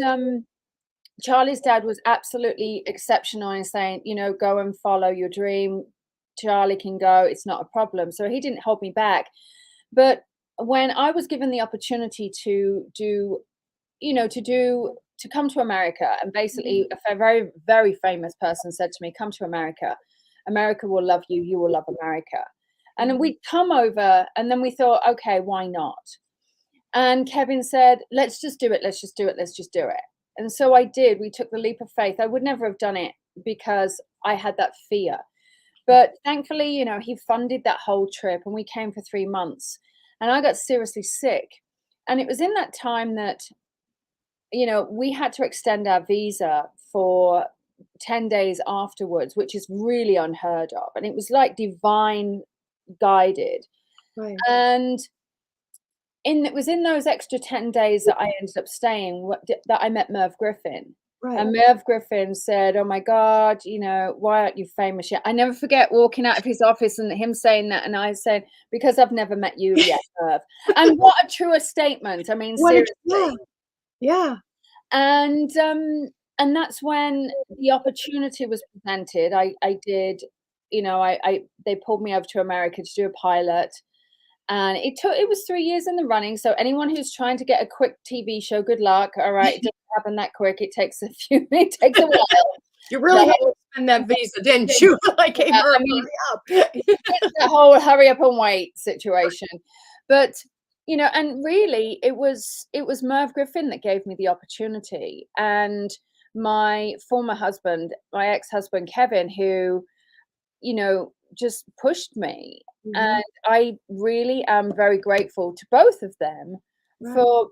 Charlie's dad was absolutely exceptional in saying, you know, go and follow your dream. Charlie can go, it's not a problem. So he didn't hold me back. But when I was given the opportunity to do, you know, to come to America, and basically a very, very famous person said to me, come to America. America will love you. You will love America. And then we'd come over, and then we thought, okay, why not? And Kevin said, let's just do it. Let's just do it. Let's just do it. And so I did. We took the leap of faith. I would never have done it because I had that fear. But thankfully, you know, he funded that whole trip, and we came for 3 months, and I got seriously sick. And it was in that time that, you know, we had to extend our visa for 10 days afterwards, which is really unheard of. And it was like divine guided. Right. And it was in those extra 10 days that I ended up staying that I met Merv Griffin. Right. And Merv Griffin said, oh my God, you know, why aren't you famous yet? I never forget walking out of his office and him saying that. And I said, because I've never met you yet, Merv. And what a truer statement. I mean, seriously. Yeah. And that's when the opportunity was presented. I did, you know, they pulled me over to America to do a pilot. And it was 3 years in the running. So anyone who's trying to get a quick TV show, good luck. All right. It doesn't happen that quick. It takes a while. You really had to spend that visa, didn't you? Like, hey, Merv, I mean, hurry up. it's the whole hurry up and wait situation. But, you know, and really it was Merv Griffin that gave me the opportunity. And my former husband, my ex-husband, Kevin, who, you know, just pushed me. And I really am very grateful to both of them for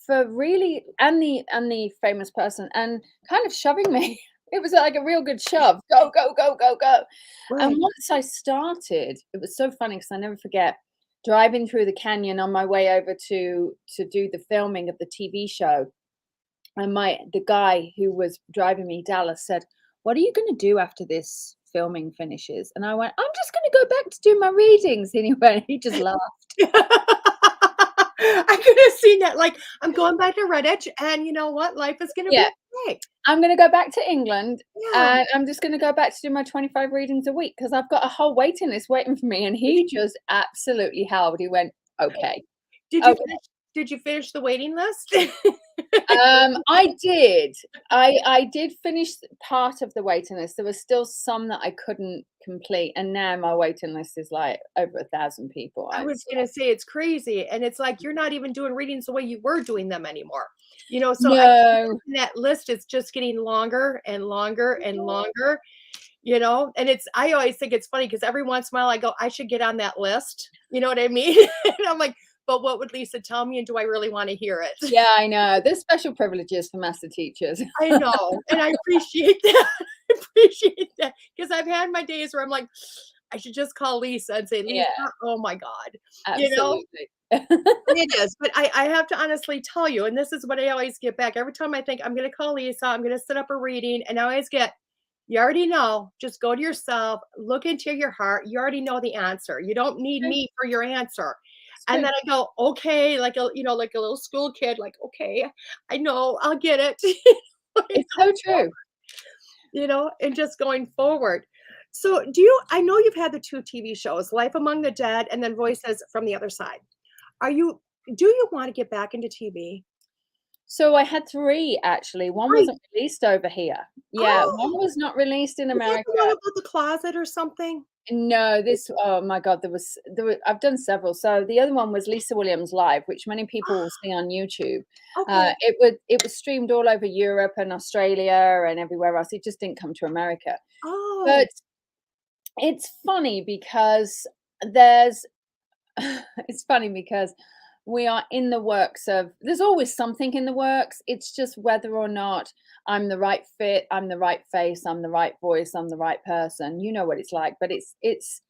really, and the famous person, and kind of shoving me. It was like a real good shove. Go, go, go, go, go. Right. And once I started, it was so funny because I never forget driving through the canyon on my way over to do the filming of the TV show. And the guy who was driving me, Dallas, said, what are you going to do after this filming finishes? And I went, I'm just going to go back to do my readings. And he just laughed. I could have seen that. Like, I'm going back to Redditch, and you know what? Life is going to be great. I'm going to go back to England, Yeah. and I'm just going to go back to do my 25 readings a week because I've got a whole waiting list waiting for me. And he just absolutely howled. He went, okay. Did you finish the waiting list? I did. I did finish part of the waiting list. There was still some that I couldn't complete, and now my waiting list is like over 1,000 people. I was gonna say it's crazy, and it's like you're not even doing readings the way you were doing them anymore. You know, so no. That list is just getting longer and longer and longer. You know, and I always think it's funny because every once in a while I go, I should get on that list. You know what I mean? And I'm like, but what would Lisa tell me, and do I really want to hear it? Yeah, I know. There's special privileges for master teachers. I know, and I appreciate that. I appreciate that because I've had my days where I'm like, I should just call Lisa and say, Lisa, oh my God, absolutely. You know, it is. But I have to honestly tell you, and this is what I always get back every time I think I'm going to call Lisa, I'm going to set up a reading, and I always get, You already know. Just go to yourself, look into your heart. You already know the answer. You don't need True. me for your answer. It's And true. then I go, okay, like a like a little school kid, like, okay, I know, I'll get it. It's so true. And just going forward. So I know you've had the 2 TV shows, Life Among the Dead and then Voices from the Other Side. Do you want to get back into TV? So I had 3 actually. One 3. wasn't released over here. Yeah, one Oh, was not released in is that America. the one about the closet or something? No, oh my God, there were I've done several. So the other one was Lisa Williams Live, which many people will see on YouTube. Okay. It was streamed all over Europe and Australia and everywhere else. It just didn't come to America. Oh, But it's funny because there's it's funny because we are in the works of there's always something in the works. It's just whether or not I'm the right fit, I'm the right face, I'm the right voice, I'm the right person. You know what it's like, but it's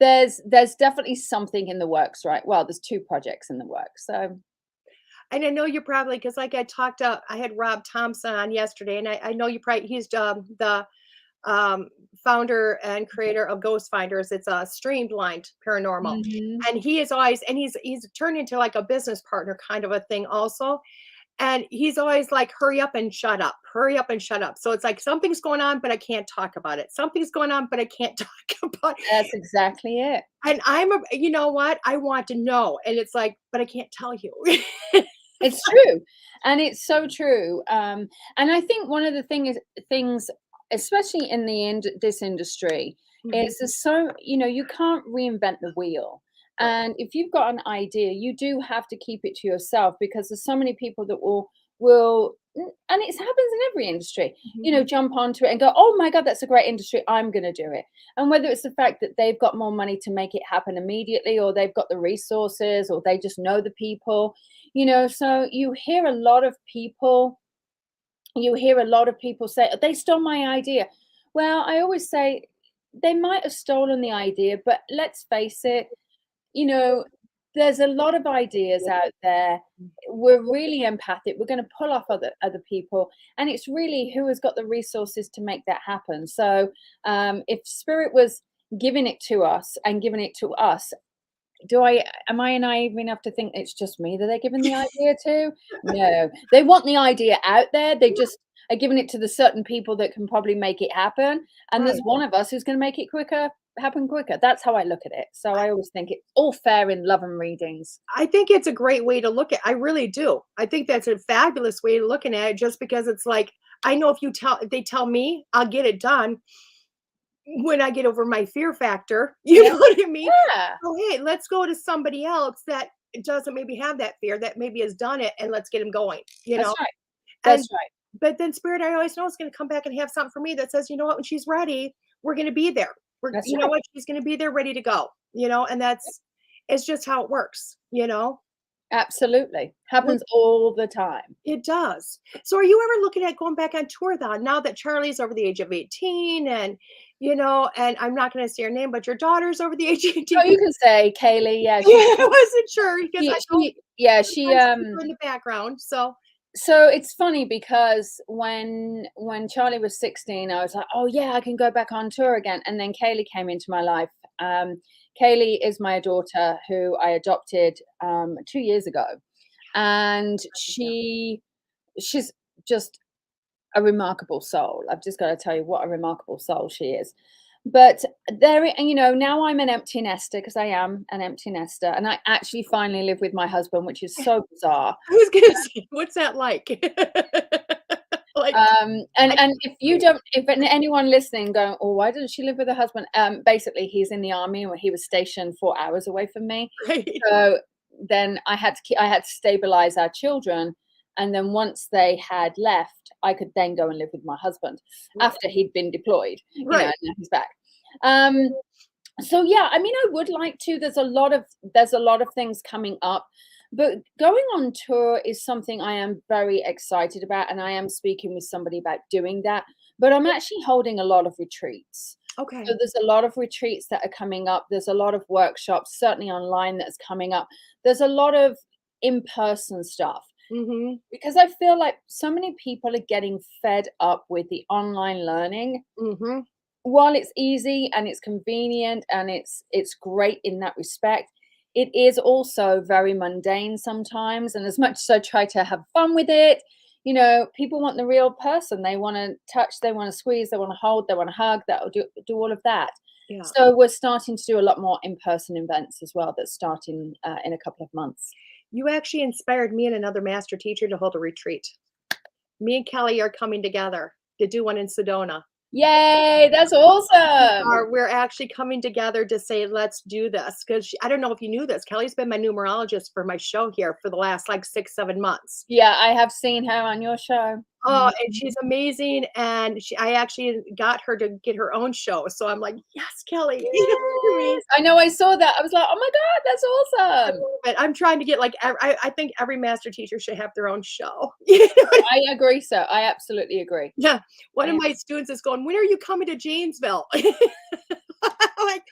there's definitely something in the works, right? Well, there's 2 projects in the works. So and I know you probably because like I had Rob Thompson on yesterday, and I know you probably he's the founder and creator of Ghost Finders. It's a streamlined paranormal, mhm. and he is always and he's turned into like a business partner kind of a thing also. And he's always like, hurry up and shut up, hurry up and shut up. So it's like something's going on, but I can't talk about it. Something's going on, but I can't talk about it. That's exactly it. And you know what? I want to know. And it's like, but I can't tell you. It's true, and it's so true. And I think one of the things, especially in this industry, Mhm. is you can't reinvent the wheel. Right. And if you've got an idea, you do have to keep it to yourself because there's so many people that will, and it happens in every industry. Mhm. Jump onto it and go, oh my God, that's a great industry. I'm going to do it. And whether it's the fact that they've got more money to make it happen immediately, or they've got the resources, or they just know the people. So you hear a lot of people say, they stole my idea. Well, I always say they might have stolen the idea, but let's face it, you know, there's a lot of ideas out there. We're really empathic. We're going to pull off other people, and it's really who has got the resources to make that happen. So, if Spirit was giving it to us and giving it to us, am I naive enough to think it's just me that they're giving the idea to? No, they want the idea out there. They just are giving it to the certain people that can probably make it happen. And there's Right. one of us who's going to make it happen quicker. That's how I look at it. So I always think it's all fair in love and readings. I think it's a great way to look at I really do. I think that's a fabulous way of looking at it just because it's like, I know if they tell me, I'll get it done when I get over my fear factor. You Yeah. know what I mean? Yeah, Oh, hey, let's go to somebody else that doesn't maybe have that fear, that maybe has done it, and let's get them going, that's right. And That's right. but then Spirit, I always know is going to come back and have something for me that says, you know what, when she's ready, we're going to be there. That's You know right. what, she's going to be there, ready to go. And it's just how it works. Absolutely. What Happens all the time. it does. So, are you ever looking at going back on tour then? Now that Charlie's over the age of 18, and I'm not going to say her name, but your daughter's over the age of 18. Oh, you can say Kaylee. Yeah, Yeah, I wasn't sure because I know yeah, sometimes people in the background. So, so it's funny because when Charlie was 16, I was like, oh yeah, I can go back on tour again. And then Kaylee came into my life. Kaylee is my daughter who I adopted 2 years ago, and she's just a remarkable soul. I've just got to tell you what a remarkable soul she is. But now I'm an empty nester because I am an empty nester, and I actually finally live with my husband, which is so bizarre. I was gonna say, what's that like? Like, And if anyone listening going, oh, why doesn't she live with her husband? Basically, he's in the army and he was stationed 4 hours away from me. right. So then I had to stabilize our children, and then once they had left, I could then go and live with my husband after he'd been deployed. Right. And now he's back. So yeah, I mean, I would like to. There's a lot of things coming up, but going on tour is something I am very excited about, and I am speaking with somebody about doing that. But I'm actually holding a lot of retreats. Okay. So there's a lot of retreats that are coming up. There's a lot of workshops, certainly online, that's coming up. There's a lot of in-person stuff. Mhm. because I feel like so many people are getting fed up with the online learning. Mhm. While it's easy and it's convenient and it's great in that respect, it is also very mundane sometimes. And as much as I try to have fun with it, people want the real person. They want to touch, they want to squeeze, they want to hold, they want to hug. That'll do all of that. Yeah. So we're starting to do a lot more in-person events as well. That's starting in a couple of months. You actually inspired me and another master teacher to hold a retreat. Me and Kelly are coming together to do one in Sedona. Yay, that's awesome. We're actually coming together to say, let's do this. Because I don't know if you knew this. Kelly's been my numerologist for my show here for the last like 6-7 months. Yeah, I have seen her on your show. Oh, and she's amazing. And I actually got her to get her own show. So I'm like, yes, Kelly. You know what I mean? Yes, I know, I saw that. I was like, oh my God, that's awesome. But I'm trying to get like, I think every master teacher should have their own show. You know what I I agree, sir. I absolutely agree. Yeah. One of Yeah. my students is going, when are you coming to Janesville? Like,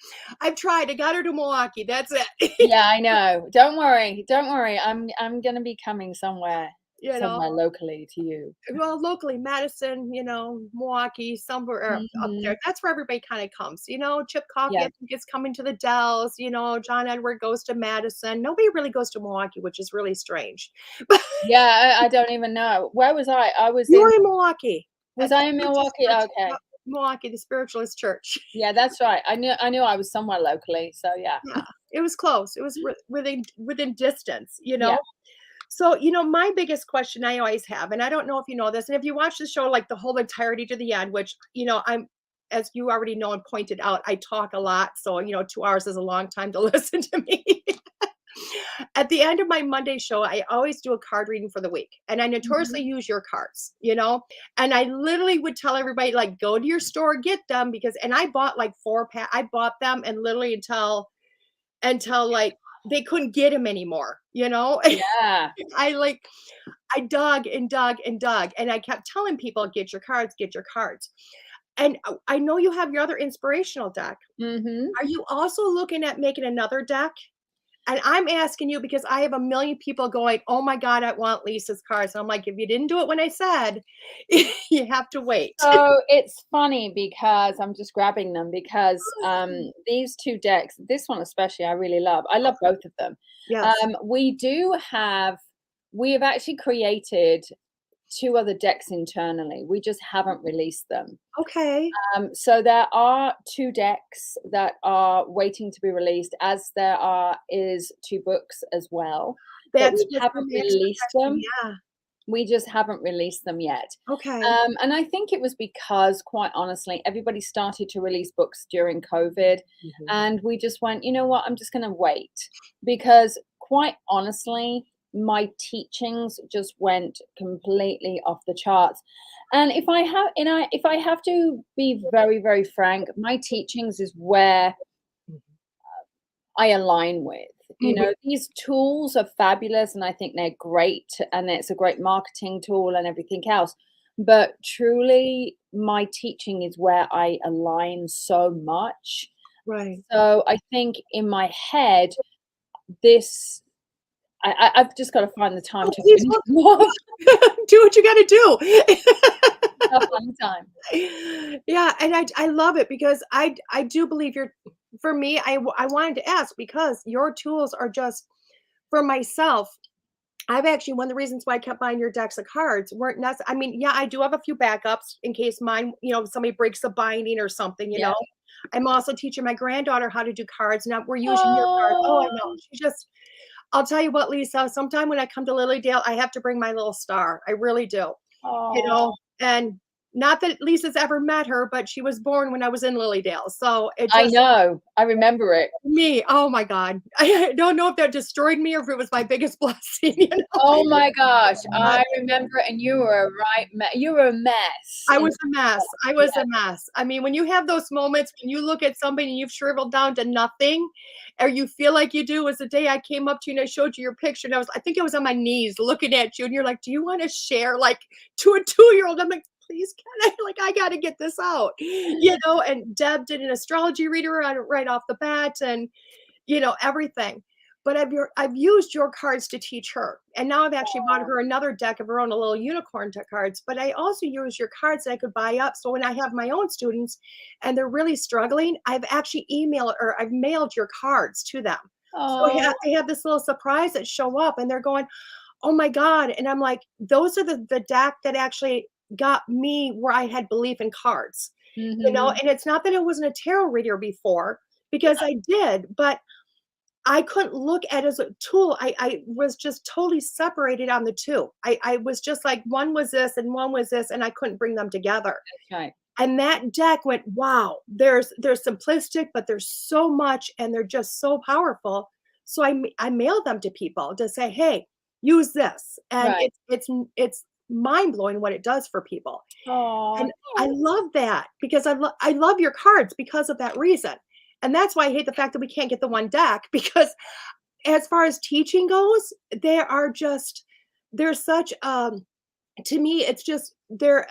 I've tried. I got her to Milwaukee. That's it. Yeah, I know. Don't worry. Don't worry. I'm gonna be coming somewhere You know, locally to you. well, locally, Madison, Milwaukee, somewhere up Mhm. there. That's where everybody kind of comes. Chip Coffee, I Yeah. think, is coming to the Dells. John Edward goes to Madison. Nobody really goes to Milwaukee, which is really strange. But Yeah, I don't even know. Where was I? I was you in were in Milwaukee. Was At I in Milwaukee? Okay. Milwaukee, the Spiritualist Church. Yeah, that's right. I knew I was somewhere locally. So yeah. Yeah, it was close. It was within distance. Yeah. So, my biggest question I always have, and I don't know if you know this, and if you watch the show like the whole entirety to the end, which, as you already know and pointed out, I talk a lot. So, 2 hours is a long time to listen to me. At the end of my Monday show, I always do a card reading for the week. And I notoriously Mhm. use your cards. And I literally would tell everybody, like, go to your store, get them and I bought like I bought them and literally until like they couldn't get them anymore. Yeah. I dug and dug and dug, and I kept telling people, get your cards, get your cards. And I know you have your other inspirational deck. Mhm. Are you also looking at making another deck? And I'm asking you because I have a million people going, oh my God, I want Lisa's cards. And I'm like, if you didn't do it when I said, you have to wait. So it's funny because I'm just grabbing them because these two decks, this one especially, I really love. I love both of them. Yes. We have actually created two other decks internally. We just haven't released them. Okay. So there are two decks that are waiting to be released, as there is two books as well. But That's we haven't the released them. Yeah. We just haven't released them yet. Okay. And I think it was because, quite honestly, everybody started to release books during COVID. Mhm. And we just went, you know what, I'm just going to wait. Because, quite honestly, my teachings just went completely off the charts. And if I have to be very, very frank, my teachings is where I align with. These tools are fabulous and I think they're great and it's a great marketing tool and everything else. But truly, my teaching is where I align so much. Right. So I think in my head, I've just got to find the time to Please finish them off. do what you got to do. Have fun time. Yeah, and I love it because I do believe for me, I wanted to ask because your tools are just for myself. I've actually one of the reasons why I kept buying your decks of cards weren't necessary. I mean, yeah, I do have a few backups in case mine, somebody breaks a binding or something, Yeah. I'm also teaching my granddaughter how to do cards. Now we're using your card. Oh, I know. I'll tell you what, Lisa, sometime when I come to Lilydale, I have to bring my little star. I really do. And not that Lisa's ever met her, but she was born when I was in Lilydale. So I know. I remember it. Me. Oh my God. I don't know if that destroyed me or if it was my biggest blessing. Oh my gosh. I remember it and you were you were a mess. I was a mess. I was a mess. I mean, when you have those moments, when you look at somebody and you've shriveled down to nothing, or you feel like you do, was the day I came up to you and I showed you your picture and I think I was on my knees looking at you and you're like, do you want to share like to a 2-year-old? I'm like, please, can I? Like, I got to get this out, and Deb did an astrology reader on it right off the bat and, everything. but I've used your cards to teach her. And now I've actually bought her another deck of her own, a little unicorn deck cards. But I also use your cards that I could buy up. So when I have my own students and they're really struggling, I've actually emailed or I've mailed your cards to them. So I have this little surprise that show up and they're going, oh my God. And I'm like, those are the deck that actually got me where I had belief in cards, you know, and it's not that I wasn't a tarot reader before, because I did, but I couldn't look at it as a tool. I was just totally separated on the two. I was just like, one was this and one was this, and I couldn't bring them together. That's right. And that deck went, wow, there's simplistic, but there's so much, and they're just so powerful. So I mailed them to people to say, hey, use this. And Right. it's mind-blowing what it does for people. Oh, And I love that because I love your cards because of that reason. And that's why I hate the fact that we can't get the one deck, because as far as teaching goes, they're such to me, it's just they're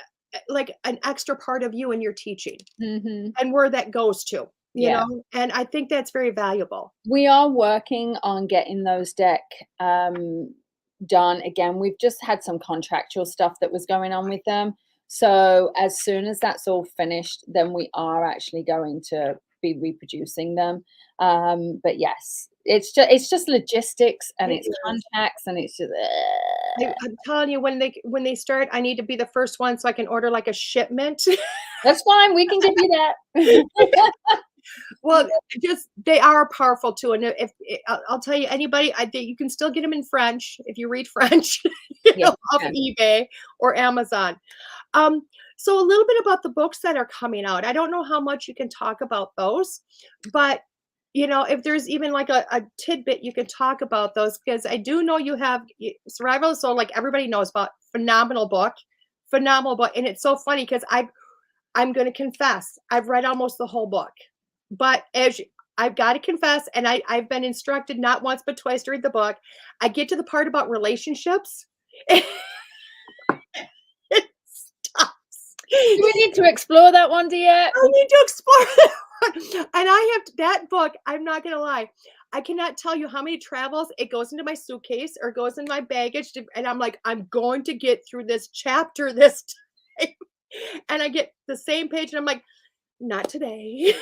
like an extra part of you in your teaching and where that goes to, you Yeah. know, and I think that's very valuable. We are working on getting those deck done again. We've just had some contractual stuff that was going on with them. So as soon as that's all finished, then we are actually going to be reproducing them. But yes, it's just logistics and It it's is. contacts and it's just I'm telling you, when they start, I need to be the first one so I can order like a shipment. that's fine. We can give you that. Well, just they are powerful too, and if I'll tell you, anybody, I think you can still get them in French if you read French, Yes, off you can. eBay or Amazon. So a little bit about the books that are coming out. I don't know how much you can talk about those, but you know, if there's even like a tidbit you can talk about those, because I do know you have Survival of the Soul, like everybody knows about, phenomenal book, and it's so funny because I'm going to confess, I've read almost the whole book. But I've got to confess, and I've been instructed not once but twice to read the book. I get to the part about relationships. It stops. Do we need to explore that one, DeEtte? I need to explore that one. And I have that book. I'm not going to lie. I cannot tell you how many travels it goes into my suitcase or goes in my baggage. And I'm like, I'm going to get through this chapter this time. And I get the same page and I'm like, not today.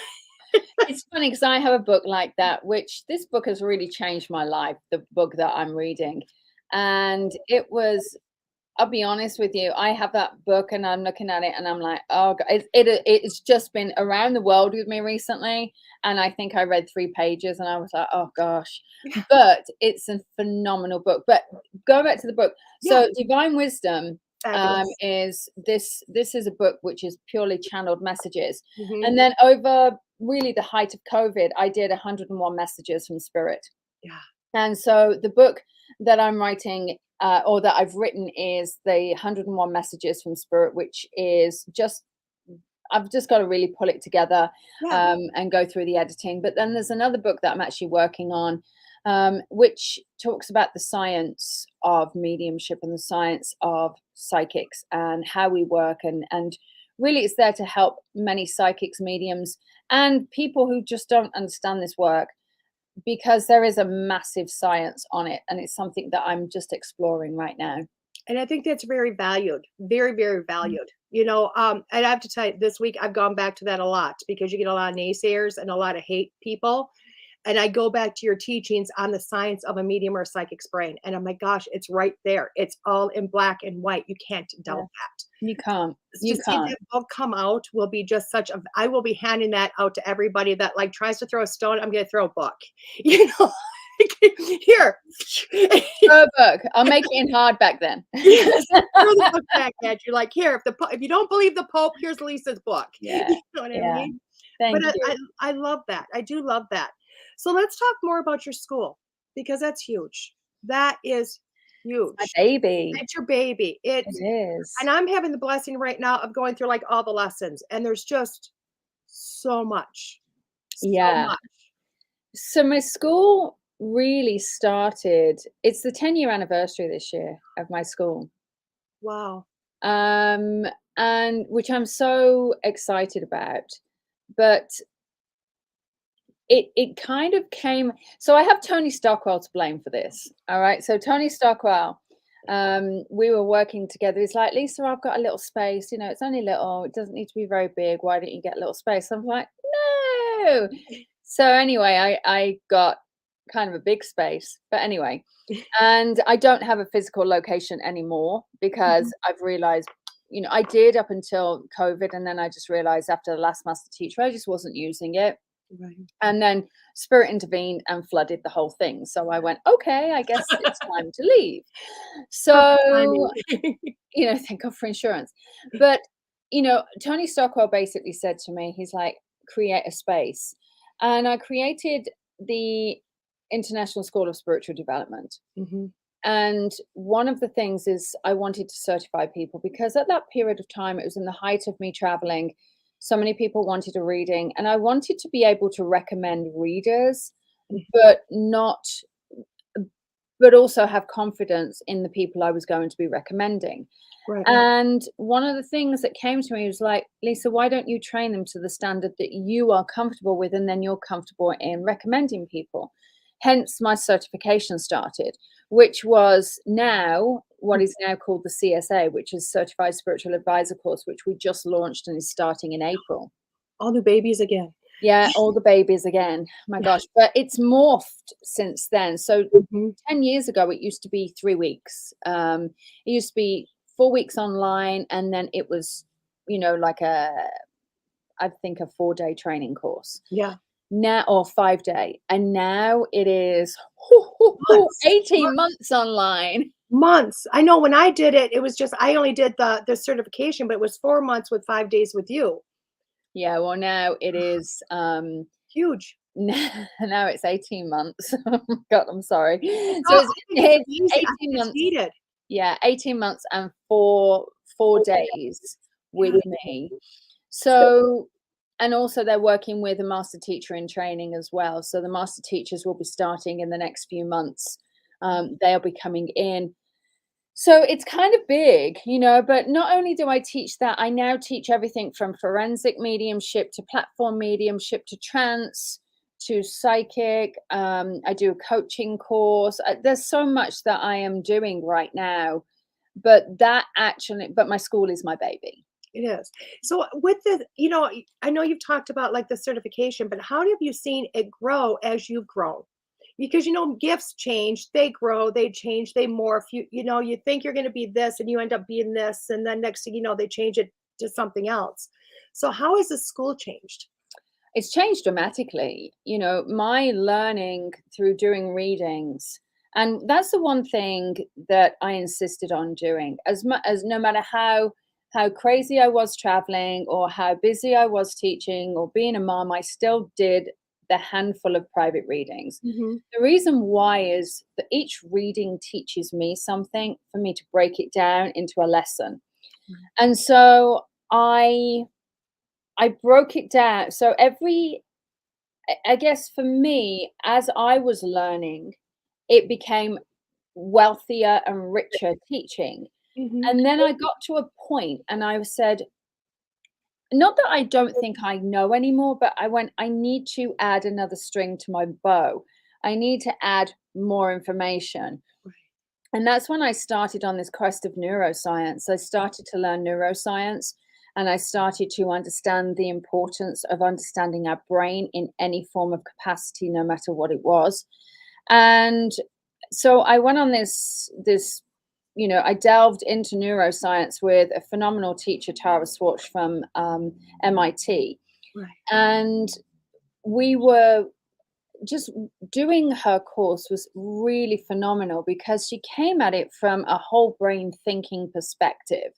It's funny because I have a book like that, which this book has really changed my life, the book that I'm reading. And it was, I'll be honest with you, I have that book and I'm looking at it and I'm like, oh, God, it's just been around the world with me recently. And I think I read 3 pages and I was like, oh gosh, but it's a phenomenal book. But go back to the book. So Divine Wisdom is this is a book which is purely channeled messages. And then over really the height of COVID, I did 101 messages from Spirit. Yeah. And so the book that I'm writing or that I've written is the 101 messages from Spirit, which is just, I've just got to really pull it together and go through the editing. But then there's another book that I'm actually working on, which talks about the science of mediumship and the science of psychics and how we work. And really it's there to help many psychics, mediums, and people who just don't understand this work, because there is a massive science on it. And it's something that I'm just exploring right now. And I think that's very valued, very, very valued. You know, and I have to tell you, this week I've gone back to that a lot because you get a lot of naysayers and a lot of hate people. And I go back to your teachings on the science of a medium or psychic's brain. And I'm like, gosh, it's right there. It's all in black and white. You can't doubt that. You can't. To see that book come out will be just such a, I will be handing that out to everybody that like tries to throw a stone. I'm going to throw a book, you know, here. Throw a book. I'll make it in hardback then. Yes, throw the book back at you. Like, here, if you don't believe the Pope, here's Lisa's book. Yeah. You know what I mean? Thank But you. I love that. I do love that. So let's talk more about your school, because that's huge. That is huge. My baby. It's your baby. It is. And I'm having the blessing right now of going through like all the lessons, and there's just so much. So much. So my school really started, it's the 10-year anniversary this year of my school. Wow. And which I'm so excited about. But it kind of came. So I have Tony Stockwell to blame for this. All right. So Tony Stockwell, we were working together. He's like, Lisa, I've got a little space. You know, it's only little. It doesn't need to be very big. Why don't you get a little space? I'm like, no. So anyway, I got kind of a big space. But anyway, and I don't have a physical location anymore because I've realized, you know, I did up until COVID. And then I just realized after the last master teacher, I just wasn't using it. Right. And then Spirit intervened and flooded the whole thing. So I went, okay, I guess it's time to leave. So, you know, thank God for insurance. But, you know, Tony Stockwell basically said to me, he's like, create a space. And I created the International School of Spiritual Development. And one of the things is I wanted to certify people because at that period of time, it was in the height of me traveling. So many people wanted a reading, and I wanted to be able to recommend readers, but also have confidence in the people I was going to be recommending. Right. And one of the things that came to me was like, Lisa, why don't you train them to the standard that you are comfortable with, and then you're comfortable in recommending people? Hence my certification started, which was now what is now called the CSA, which is Certified Spiritual Advisor course, which we just launched and is starting in April. All the babies again. Yeah, all the babies again. My gosh. But it's morphed since then. So 10 years ago, it used to be 3 weeks. It used to be 4 weeks online. And then it was, you know, like I think a 4-day training course. Yeah. Now, or 5-day. And now it is 18 months online. Months. I know when I did it, it was just, I only did the certification, but it was 4 months with 5 days with you. Yeah, well, now it is huge. Now it's 18 months. God, I'm sorry. So it's 18 months. Needed. Yeah, 18 months and four days with me. So, and also they're working with a master teacher in training as well. So the master teachers will be starting in the next few months. They'll be coming in. So it's kind of big, you know, but not only do I teach that, I now teach everything from forensic mediumship to platform mediumship to trance to psychic. I do a coaching course. There's so much that I am doing right now, but my school is my baby. It is. So with the, you know, I know you've talked about like the certification, but how have you seen it grow as you've grown? Because, you know, gifts change, they grow, they change, they morph. You know, you think you're going to be this and you end up being this. And then next thing you know, they change it to something else. So how has the school changed? It's changed dramatically. You know, my learning through doing readings, and that's the one thing that I insisted on doing, as much as no matter how crazy I was traveling or how busy I was teaching or being a mom, I still did the handful of private readings. The reason why is that each reading teaches me something for me to break it down into a lesson. And so I broke it down. So I guess for me, as I was learning, it became wealthier and richer teaching. And then I got to a point and I said, not that I don't think I know anymore, but I need to add another string to my bow. I need to add more information. And that's when I started on this quest of neuroscience. I started to learn neuroscience, and I started to understand the importance of understanding our brain in any form of capacity, no matter what it was. And so I went on this, you know, I delved into neuroscience with a phenomenal teacher, Tara Swartz from MIT. And we were just doing her course was really phenomenal because she came at it from a whole brain thinking perspective,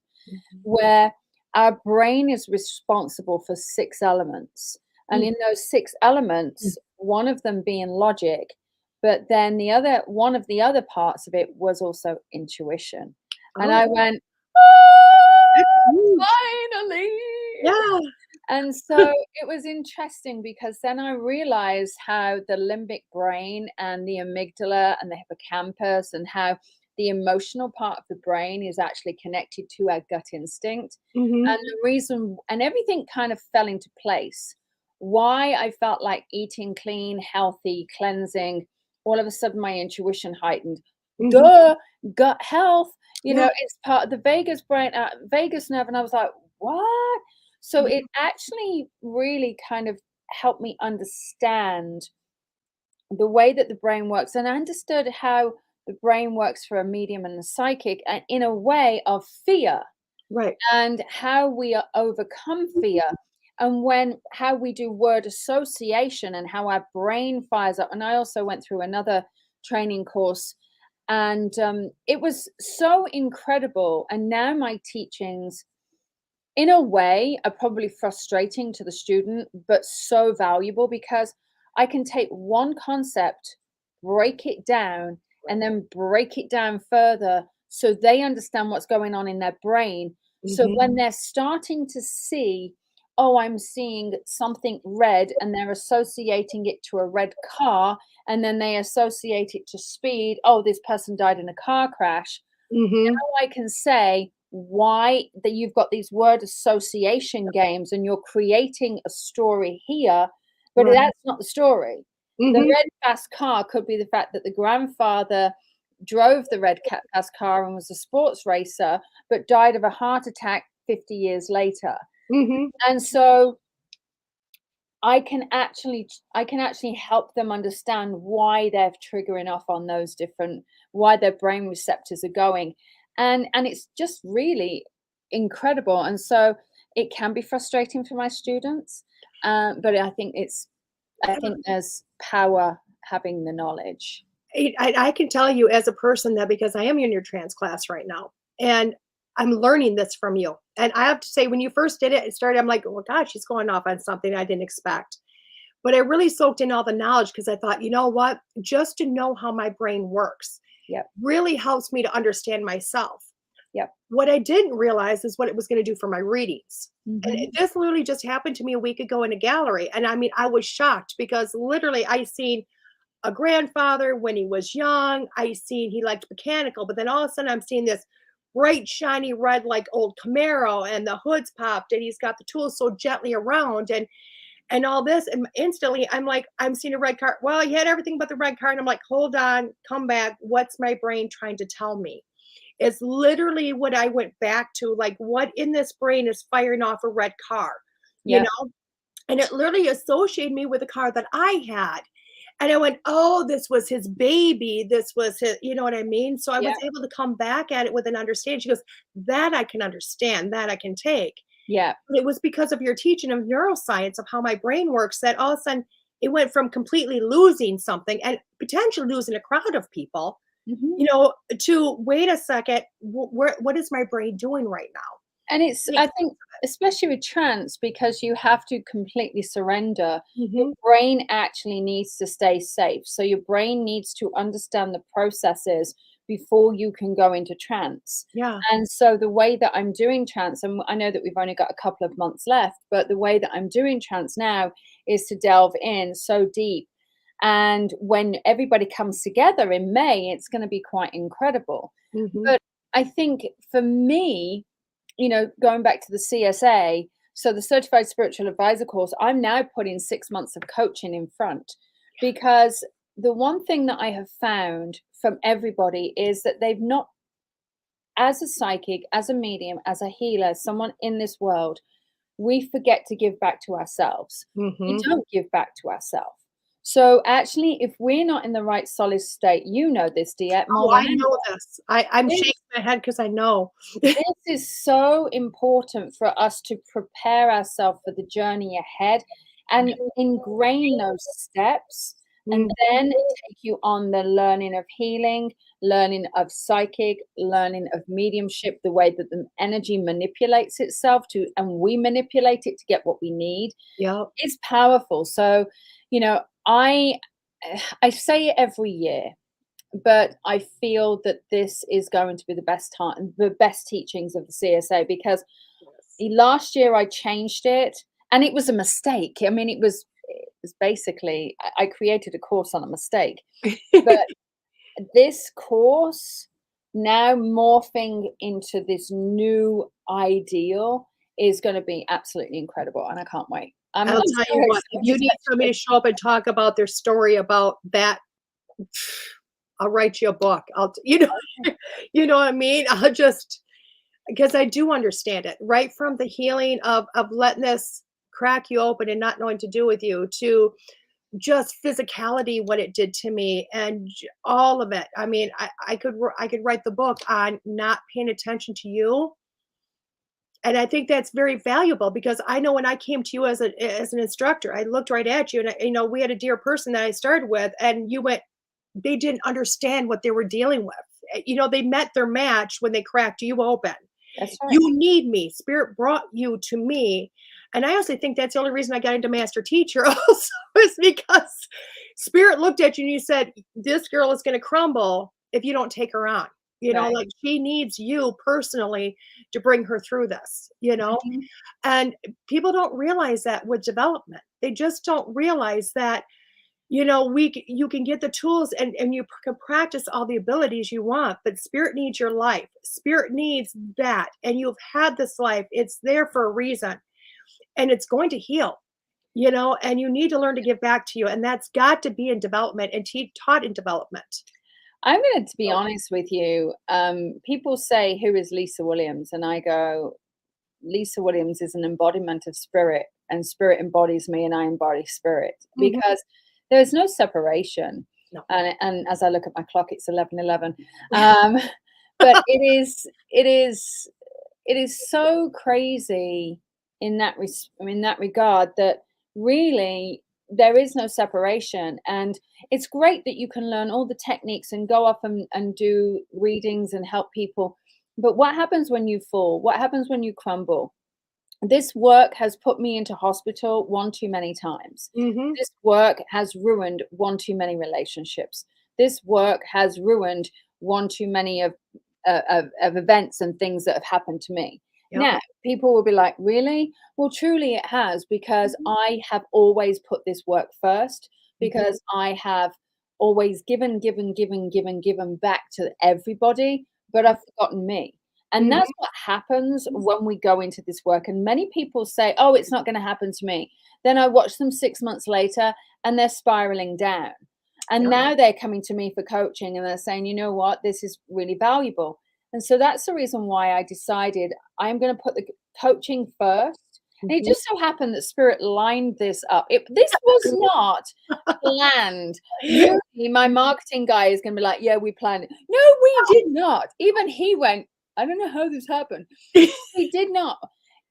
where our brain is responsible for 6 elements. And in those 6 elements, one of them being logic, but then one of the other parts of it was also intuition. And I went, finally. Yeah. And so it was interesting because then I realized how the limbic brain and the amygdala and the hippocampus and how the emotional part of the brain is actually connected to our gut instinct. And the reason, and everything kind of fell into place why I felt like eating clean, healthy, cleansing, all of a sudden my intuition heightened. Duh, gut health, it's part of the vagus nerve. And I was like, what? So it actually really kind of helped me understand the way that the brain works, and I understood how the brain works for a medium and a psychic, and in a way of fear, Right. and how we overcome fear, and how we do word association and how our brain fires up. And I also went through another training course, and it was so incredible. And now my teachings, in a way, are probably frustrating to the student, but so valuable, because I can take one concept, break it down, and then break it down further so they understand what's going on in their brain. So when they're starting to see, oh, I'm seeing something red, and they're associating it to a red car, and then they associate it to speed. Oh, this person died in a car crash. Now I can say why that you've got these word association games and you're creating a story here, but that's not the story. The red fast car could be the fact that the grandfather drove the red fast car and was a sports racer, but died of a heart attack 50 years later. And so I can actually help them understand why they're triggering off on those why their brain receptors are going. And it's just really incredible. And so it can be frustrating for my students, but I think there's power having the knowledge. I can tell you as a person that, because I am in your trance class right now, and I'm learning this from you. And I have to say, when you first did it started, I'm like, oh God, she's going off on something I didn't expect. But I really soaked in all the knowledge, because I thought, you know what, just to know how my brain works really helps me to understand myself. What I didn't realize is what it was going to do for my readings. And this literally just happened to me a week ago in a gallery. And I mean, I was shocked, because literally I seen a grandfather when he was young. I seen he liked mechanical, but then all of a sudden I'm seeing this bright, shiny red, like old Camaro, and the hood's popped, and he's got the tools so gently around, and all this. And instantly I'm like, I'm seeing a red car. Well, he had everything but the red car. And I'm like, hold on, come back. What's my brain trying to tell me? It's literally what I went back to, like, what in this brain is firing off a red car, you know? And it literally associated me with a car that I had. And I went, oh, this was his baby. This was his, you know what I mean? So I was able to come back at it with an understanding. She goes, that I can understand, that I can take. But it was because of your teaching of neuroscience, of how my brain works, that all of a sudden it went from completely losing something and potentially losing a crowd of people, to wait a second, what is my brain doing right now? And I think, especially with trance, because you have to completely surrender, your brain actually needs to stay safe. So your brain needs to understand the processes before you can go into trance. And so the way that I'm doing trance, and I know that we've only got a couple of months left, but the way that I'm doing trance now is to delve in so deep. And when everybody comes together in May, it's going to be quite incredible. But I think for me, going back to the CSA, so the Certified Spiritual Advisor course, I'm now putting 6 months of coaching in front, because the one thing that I have found from everybody is that they've not, as a psychic, as a medium, as a healer, someone in this world, we forget to give back to ourselves. We don't give back to ourselves. So actually, if we're not in the right solid state, you know this, DeEtte. I know this. I'm shaking my head because I know. This is so important for us to prepare ourselves for the journey ahead and ingrain those steps, and then take you on the learning of healing, learning of psychic, learning of mediumship, the way that the energy manipulates itself and we manipulate it to get what we need. It's powerful. So, I say it every year, but I feel that this is going to be the best teachings of the CSA, because last year I changed it, and it was a mistake. I mean, it was basically, I created a course on a mistake, but this course now morphing into this new ideal is going to be absolutely incredible, and I can't wait. I'm I'll tell you so what, if you excited. need somebody to show up and talk about their story about that, I'll write you a book. You know what I mean? I'll just because I do understand it, right from the healing of letting this crack you open and not knowing to do with you to just physicality, what it did to me, and all of it. I mean, I could write the book on not paying attention to you, and I think that's very valuable because I know when I came to you as an instructor, I looked right at you, and we had a dear person that I started with, and you went. They didn't understand what they were dealing with. They met their match when they cracked you open. That's right. You need me. Spirit brought you to me. And I honestly think that's the only reason I got into master teacher also is because Spirit looked at you and you said, this girl is going to crumble if you don't take her on. Right. Like she needs you personally to bring her through this, Mhm. and people don't realize that with development. They just don't realize that you can get the tools and you can practice all the abilities you want, but spirit needs your life. Spirit needs that. And you've had this life. It's there for a reason and it's going to heal, and you need to learn to give back to you. And that's got to be in development and taught in development. I'm going to be honest with you. People say, who is Lisa Williams? And I go, Lisa Williams is an embodiment of spirit, and spirit embodies me, and I embody spirit Mhm. because there's no separation. No. And as I look at my clock, it's 11:11. But it is so crazy in that regard that really there is no separation. And it's great that you can learn all the techniques and go off and do readings and help people. But what happens when you fall? What happens when you crumble? This work has put me into hospital one too many times. Mhm. This work has ruined one too many relationships. This work has ruined one too many of events and things that have happened to me. Yep. Now, people will be like, really? Well, truly it has, because Mhm. I have always put this work first, Mhm. because I have always given back to everybody, but I've forgotten me. And Mhm. that's what happens when we go into this work. And many people say, oh, it's not going to happen to me. Then I watch them 6 months later and they're spiraling down. And Yep. now they're coming to me for coaching and they're saying, you know what, this is really valuable. And so that's the reason why I decided I'm going to put the coaching first. And it Mhm. just so happened that Spirit lined this up. This was not planned. Usually my marketing guy is going to be like, yeah, we planned it. No, we did not. Even he went, I don't know how this happened. We did not.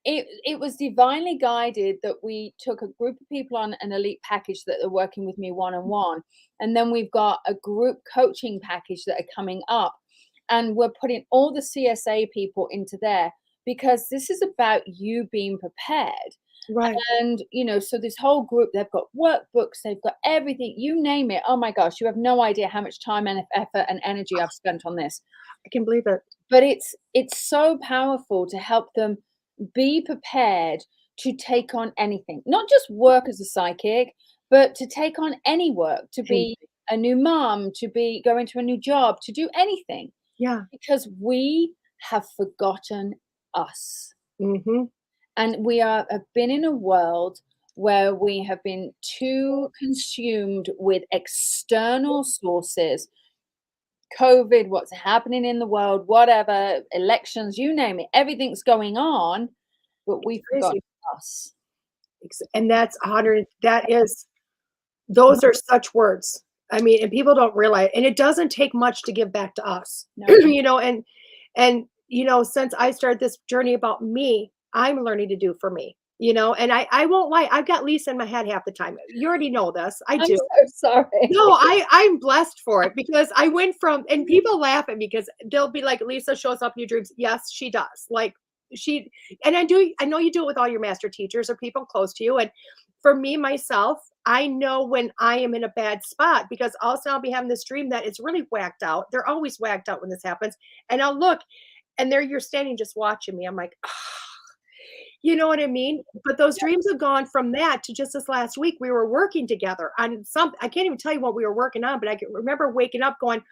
It was divinely guided that we took a group of people on an elite package that are working with me one-on-one. And then we've got a group coaching package that are coming up. And we're putting all the CSA people into there because this is about you being prepared. Right. And, so this whole group, they've got workbooks, they've got everything, you name it. Oh my gosh, you have no idea how much time and effort and energy I've spent on this. I can believe it. But it's so powerful to help them be prepared to take on anything, not just work as a psychic, but to take on any work, to be a new mom, to be go into a new job, to do anything. Yeah. Because we have forgotten us. Mhm. And we have been in a world where we have been too consumed with external sources, COVID, what's happening in the world, whatever, elections, you name it, everything's going on, but we've forgotten us. And that's 100. Those are such words. I mean, and people don't realize, and it doesn't take much to give back to us, No. and since I started this journey about me, I'm learning to do for me, and I won't lie, I've got Lisa in my head half the time. You already know this. I I'm do. so sorry. No, I'm blessed for it because I went from, and people laugh at me because they'll be like, Lisa shows up in your dreams. Yes, she does. Like and I know you do it with all your master teachers or people close to you. And for me, myself, I know when I am in a bad spot because also I'll be having this dream that it's really whacked out. They're always whacked out when this happens. And I'll look and there you're standing just watching me. I'm like, oh, you know what I mean? But those dreams have gone from that to just this last week. We were working together on something. I can't even tell you what we were working on, but I can remember waking up going,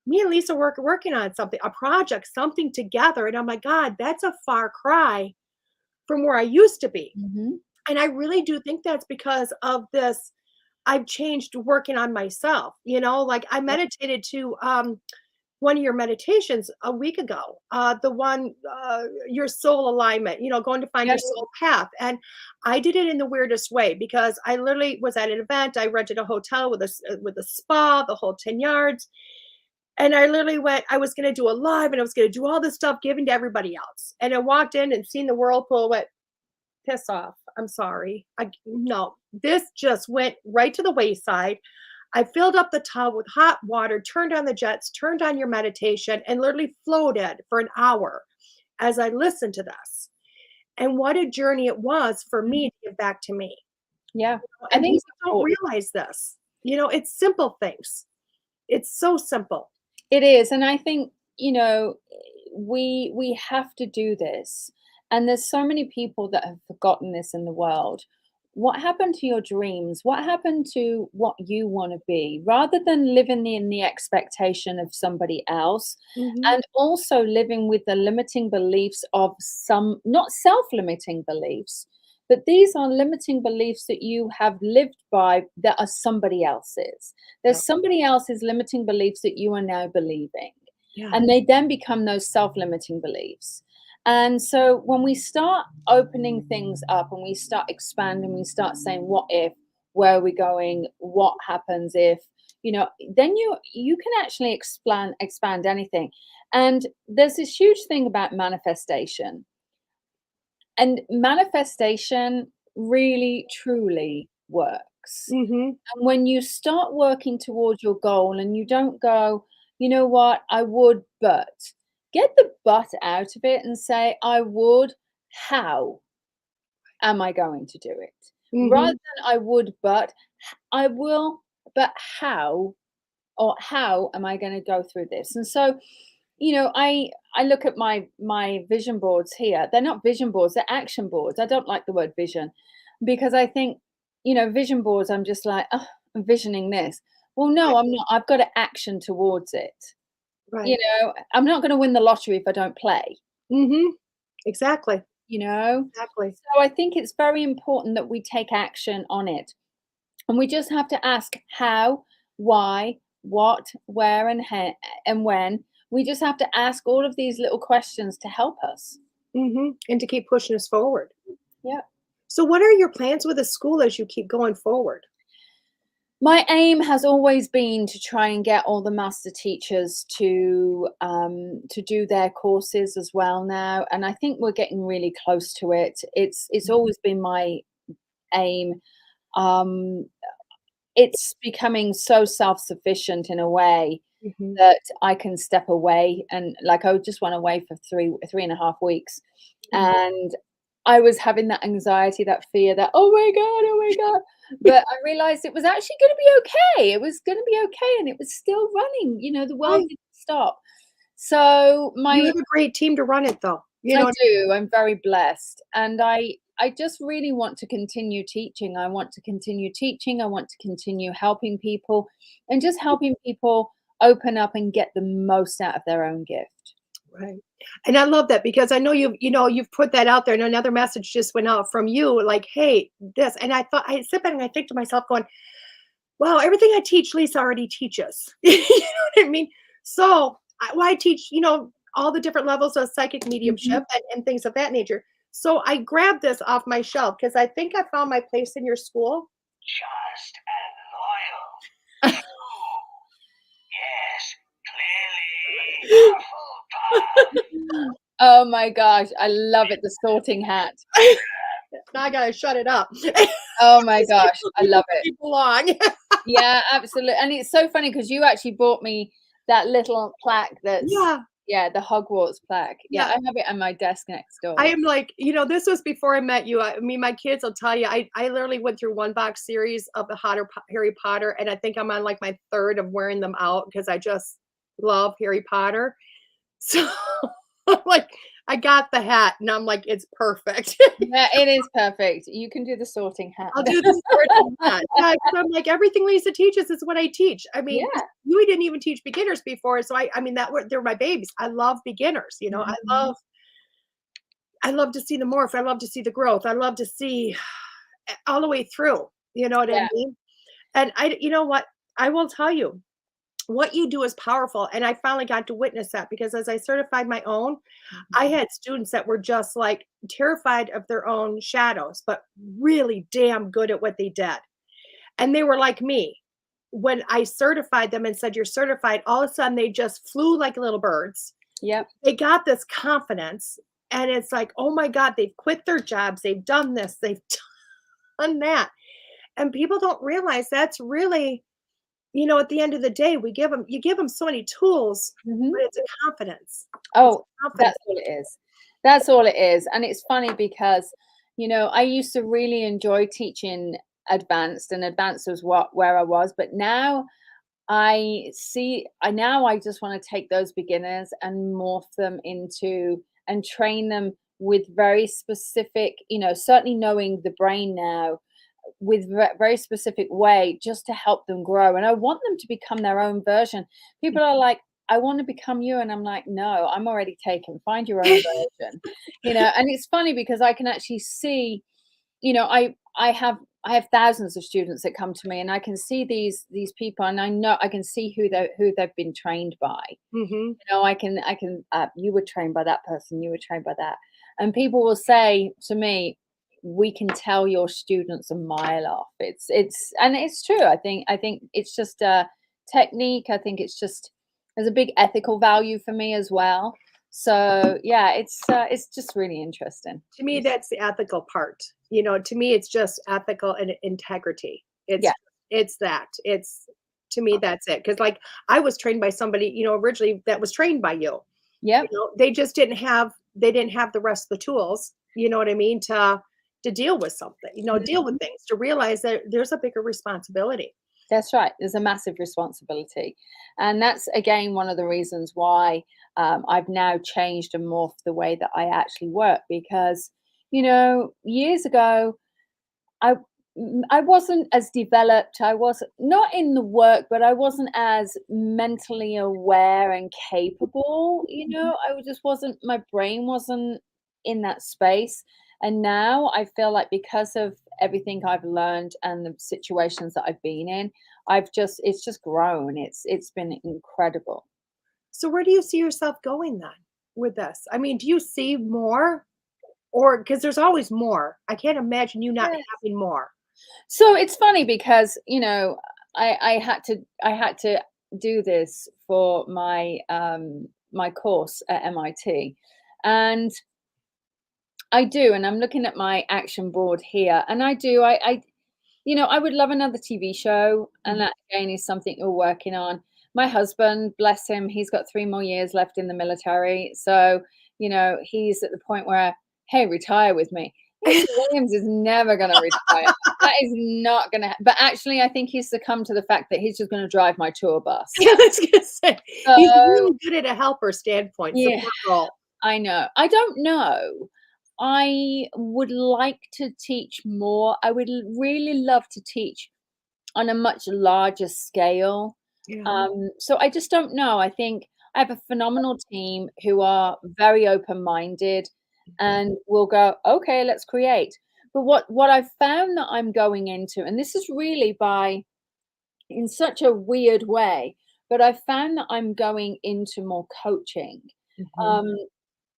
me and Lisa working on something, a project, something together. And I'm like, God, that's a far cry from where I used to be. Mhm. And I really do think that's because of this. I've changed working on myself, like I meditated to one of your meditations a week ago, the one, your soul alignment, going to find Yeah. your soul path. And I did it in the weirdest way because I literally was at an event. I rented a hotel with a spa, the whole 10 yards. And I literally I was going to do a live and I was going to do all this stuff given to everybody else. And I walked in and seen the whirlpool, went, piss off. I'm sorry. No, this just went right to the wayside. I filled up the tub with hot water, turned on the jets, turned on your meditation, and literally floated for an hour as I listened to this. And what a journey it was for me to give back to me. Yeah. I think people don't realize this. It's simple things. It's so simple. It is. And I think, we have to do this. And there's so many people that have forgotten this in the world. What happened to your dreams? What happened to what you want to be? Rather than living in the expectation of somebody else, and also living with the limiting beliefs of some, not self-limiting beliefs, but these are limiting beliefs that you have lived by that are somebody else's. There's somebody else's limiting beliefs that you are now believing. Yeah. And they then become those self-limiting beliefs. And so when we start opening things up and we start expanding, we start saying, what if, where are we going, what happens if, then you can actually expand anything. And there's this huge thing about manifestation. And manifestation really, truly works. And when you start working towards your goal and you don't go, you know what, I would, but get the but out of it and say, I would, how am I going to do it? Rather than I would, but I will, but how, or how am I going to go through this? And so, I look at my vision boards here. They're not vision boards, they're action boards. I don't like the word vision because I think, vision boards, I'm just like, oh, I'm visioning this. Well, no, I'm not. I've got to action towards it. Right. I'm not going to win the lottery if I don't play. Exactly. Exactly. So I think it's very important that we take action on it. And we just have to ask how, why, what, where, and when. We just have to ask all of these little questions to help us. And to keep pushing us forward. Yeah. So what are your plans with the school as you keep going forward? My aim has always been to try and get all the master teachers to do their courses as well now, and I think we're getting really close to it. It's always been my aim. It's becoming so self-sufficient in a way that I can step away, and like I just went away for 3.5 weeks, and I was having that anxiety, that fear, that oh my god, but I realized it was actually going to be okay. It was going to be okay, and it was still running. The world didn't stop. So you have a great team to run it, though. I do. I'm very blessed, and I just really want to continue teaching. I want to continue teaching. I want to continue helping people, and just helping people open up and get the most out of their own gift. Right. And I love that because I know you've put that out there, and another message just went out from you like, hey, this. And I sit back and I think to myself going, wow, everything I teach, Lisa already teaches. You know what I mean? So I teach, all the different levels of psychic mediumship and things of that nature. So I grabbed this off my shelf because I think I found my place in your school. Just and loyal. Yes, clearly. Oh my gosh, I love it. The sorting hat. Now I gotta shut it up. Oh my gosh, I love it. Belong. Yeah, absolutely. And it's so funny because you actually bought me that little plaque that's the Hogwarts plaque. Yeah, I have it on my desk next door. I am like, this was before I met you. My kids will tell you, I literally went through one box series of the Harry Potter, and I think I'm on like my third of wearing them out because I just love Harry Potter. So like I got the hat and I'm like, it's perfect. Yeah, it is perfect. You can do the sorting hat. I'll do the sorting hat. Yeah, I'm like, everything Lisa teaches is what I teach. I mean, you didn't even teach beginners before. So I mean, they're my babies. I love beginners. I love to see the morph. I love to see the growth. I love to see, all the way through. You know what I Yeah. mean? And you know what? I will tell you, what you do is powerful. And I finally got to witness that because as I certified my own, I Mhm. had students that were just like terrified of their own shadows, but really damn good at what they did. And they were like me. When I certified them and said, "You're certified," all of a sudden they just flew like little birds. Yep. They got this confidence. And it's like, oh my God, they've quit their jobs. They've done this. They've done that. And people don't realize that's really, at the end of the day, you give them so many tools, Mhm. but it's a confidence. It's Oh, a confidence. that's all it is. That's all it is. And it's funny because, I used to really enjoy teaching advanced, and advanced was where I was. But now I just want to take those beginners and morph them into and train them with very specific, certainly knowing the brain now with very specific way just to help them grow. And I want them to become their own version. People are like, I want to become you. And I'm like, no, I'm already taken. Find your own version. And it's funny because I can actually see, I have thousands of students that come to me, and I can see these people, and I know I can see who they've been trained by. Mhm. I can you were trained by that person, you were trained by that. And people will say to me, we can tell your students a mile off. And it's true. I think it's just a technique. I think there's a big ethical value for me as well. So yeah, it's just really interesting. To me, that's the ethical part. To me, it's just ethical and integrity. Yeah. It's that. It's to me, that's it. Because like I was trained by somebody, originally that was trained by you. Yep. They just didn't have the rest of the tools, you know what I mean, to deal with something, deal with things, to realize that there's a bigger responsibility. That's right. There's a massive responsibility. And that's, again, one of the reasons why I've now changed and morphed the way that I actually work. Because, years ago, I, I wasn't as developed. I was not in the work, but I wasn't as mentally aware and capable. Just wasn't, my brain wasn't in that space. And now I feel like because of everything I've learned and the situations that I've been in, it's just grown. It's been incredible. So where do you see yourself going then with this? I mean, do you see more, or because there's always more? I can't imagine you not Yeah. having more. So it's funny because, I had to do this for my course at MIT. And I do, and I'm looking at my action board here, and I do. I would love another TV show, and that again is something we're working on. My husband, bless him, he's got 3 more years left in the military, so he's at the point where, hey, retire with me. Mr. Williams is never going to retire. That is not going to. But actually, I think he's succumbed to the fact that he's just going to drive my tour bus. Yeah, I was gonna say he's So really good at a helper standpoint, yeah, support role. I know. I don't know. I would like to teach more. I would really love to teach on a much larger scale. Yeah. So I just don't know. I think I have a phenomenal team who are very open-minded and will go, okay, let's create. But what I've found that I'm going into, and this is really in such a weird way, but I've found that I'm going into more coaching. Mhm. Um,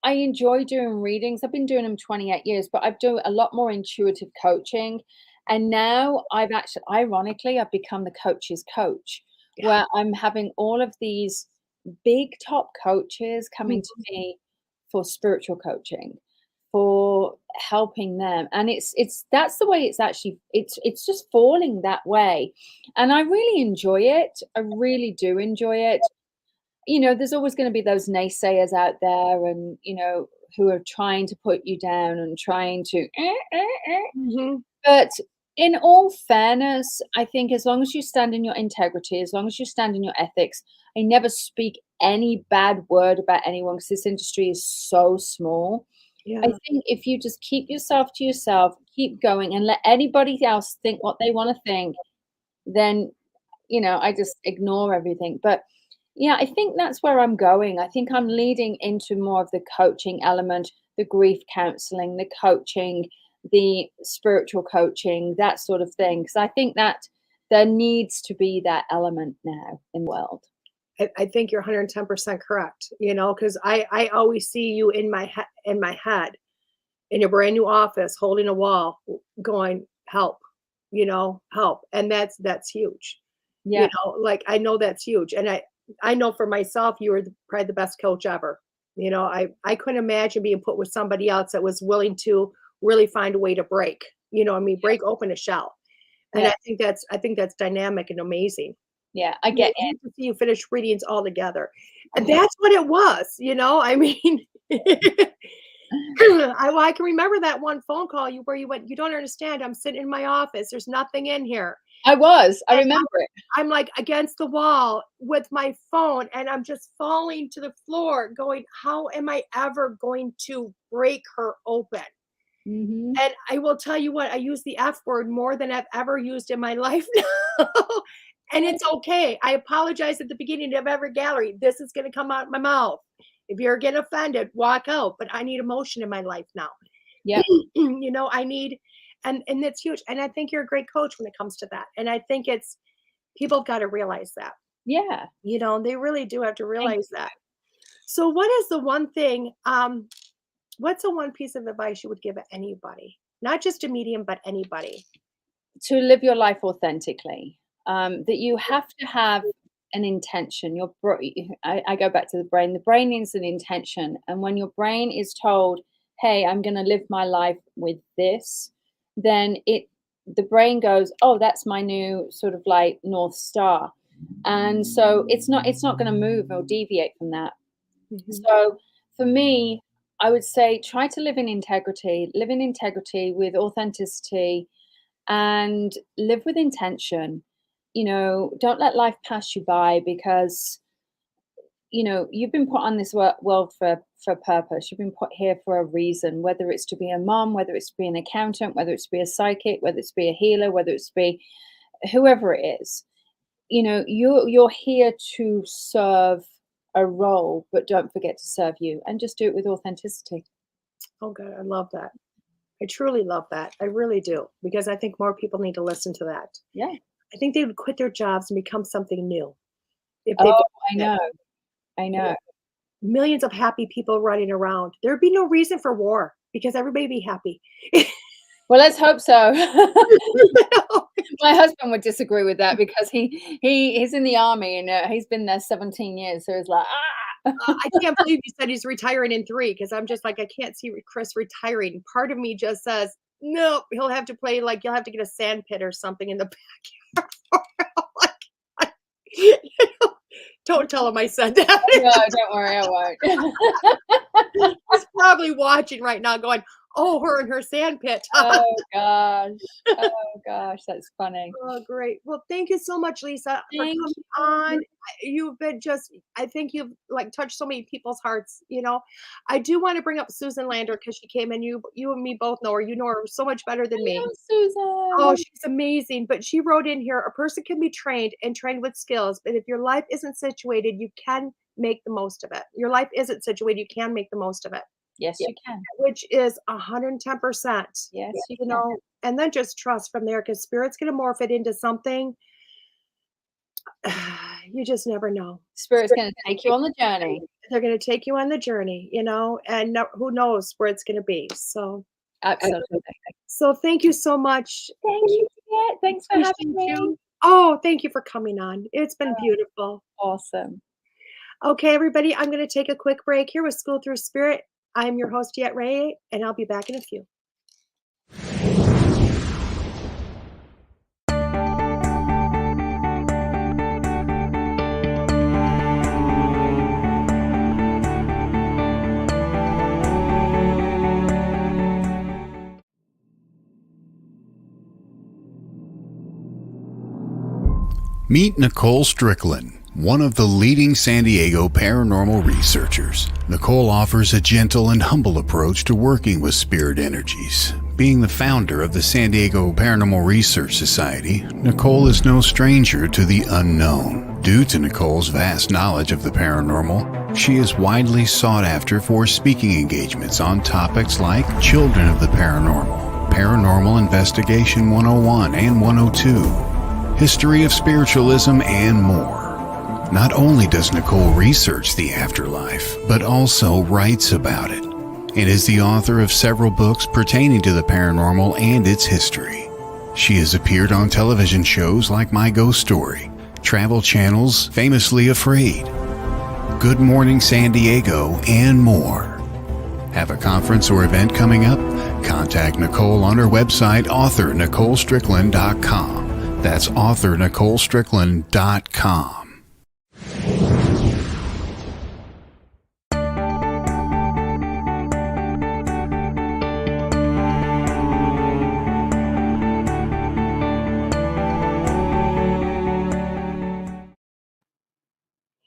I enjoy doing readings. I've been doing them 28 years, but I've done a lot more intuitive coaching. And now ironically, I've become the coach's coach, Yeah. where I'm having all of these big top coaches coming to Mhm. me for spiritual coaching, for helping them. And that's the way it's just falling that way. And I really enjoy it. I really do enjoy it. There's always going to be those naysayers out there, and who are trying to put you down and trying to Mhm. but in all fairness, I think as long as you stand in your integrity, as long as you stand in your ethics, I never speak any bad word about anyone because this industry is so small. I Yeah. think if you just keep yourself to yourself, keep going, and let anybody else think what they want to think, then I just ignore everything. But yeah, I think that's where I'm going. I think I'm leading into more of the coaching element, the grief counseling, the coaching, the spiritual coaching, that sort of thing. Because I think that there needs to be that element now in the world. I think you're 110% correct, because I always see you in my head, in your brand new office, holding a wall, going, help, help. And that's huge. Yeah. Like, I know that's huge. And I know for myself, you were probably the best coach ever. I couldn't imagine being put with somebody else that was willing to really find a way to break, break open a shell. And I think that's dynamic and amazing. Yeah, I get it. To see you finish readings all together. And that's what it was, I mean, I can remember that one phone call where you went, you don't understand. I'm sitting in my office. There's nothing in here. I remember it. I'm like against the wall with my phone and I'm just falling to the floor going, how am I ever going to break her open? Mm-hmm. And I will tell you what, I use the F word more than I've ever used in my life now. And it's okay. I apologize at the beginning of every gallery. This is going to come out of my mouth. If you're getting offended, walk out. But I need emotion in my life now. Yeah. I need, and it's huge. And I think you're a great coach when it comes to that. And I think people have got to realize that. Yeah. They really do have to realize that. So what is the one thing, what's the one piece of advice you would give anybody? Not just a medium, but anybody. To live your life authentically. That you have to have an intention. I go back to the brain. The brain needs an intention. And when your brain is told, hey, I'm going to live my life with this, then the brain goes, oh, that's my new sort of like North Star. And so it's not going to move or deviate from that. Mm-hmm. So for me, I would say try to live in integrity with authenticity and live with intention. Don't let life pass you by because, you've been put on this world for purpose. You've been put here for a reason, whether it's to be a mom, whether it's to be an accountant, whether it's to be a psychic, whether it's to be a healer, whether it's to be whoever it is. You're here to serve a role, but don't forget to serve you and just do it with authenticity. Oh, God, I love that. I truly love that. I really do, because I think more people need to listen to that. Yeah. I think they would quit their jobs and become something new. I know. Millions of happy people running around. There'd be no reason for war because everybody would be happy. Well, let's hope so. My husband would disagree with that because he's in the army and he's been there 17 years. So he's like, I can't believe you said he's retiring in 3 because I'm just like, I can't see Chris retiring. Part of me just says, no, he'll have to play like you'll have to get a sand pit or something in the backyard. Don't tell him I said that. No, don't worry, I won't. He's probably watching right now going, oh, her and her sand pit. Oh gosh, that's funny. Oh, great. Well, thank you so much, Lisa, for coming on. You've been I think you've touched so many people's hearts. I do want to bring up Susan Lander because she came in. You and me both know her. You know her so much better than me. Susan. Oh, she's amazing. But she wrote in here, a person can be trained with skills, but if your life isn't situated, you can make the most of it. Your life isn't situated, you can make the most of it. Yes, you can. Which is 110%. Yes, you can. And then just trust from there because Spirit's going to morph it into something. You just never know. Spirit's going to take you on the journey. They're going to take you on the journey, and who knows where it's going to be. So, absolutely. So, thank you so much. Thank you. Yeah, thanks for having me. Oh, thank you for coming on. It's been beautiful. Awesome. Okay, everybody, I'm going to take a quick break here with Schooled Thru Spirit. I'm your host, DeEtte Ranae, and I'll be back in a few. Meet Nicole Strickland, one of the leading San Diego paranormal researchers. Nicole offers a gentle and humble approach to working with spirit energies. Being the founder of the San Diego Paranormal Research Society, Nicole is no stranger to the unknown. Due to Nicole's vast knowledge of the paranormal, she is widely sought after for speaking engagements on topics like children of the paranormal, Paranormal Investigation 101 and 102, History of Spiritualism, and more. Not only does Nicole research the afterlife, but also writes about it, and is the author of several books pertaining to the paranormal and its history. She has appeared on television shows like My Ghost Story, Travel Channel's Famously Afraid, Good Morning San Diego, and more. Have a conference or event coming up? Contact Nicole on her website, authornicolestrickland.com. That's authornicolestrickland.com.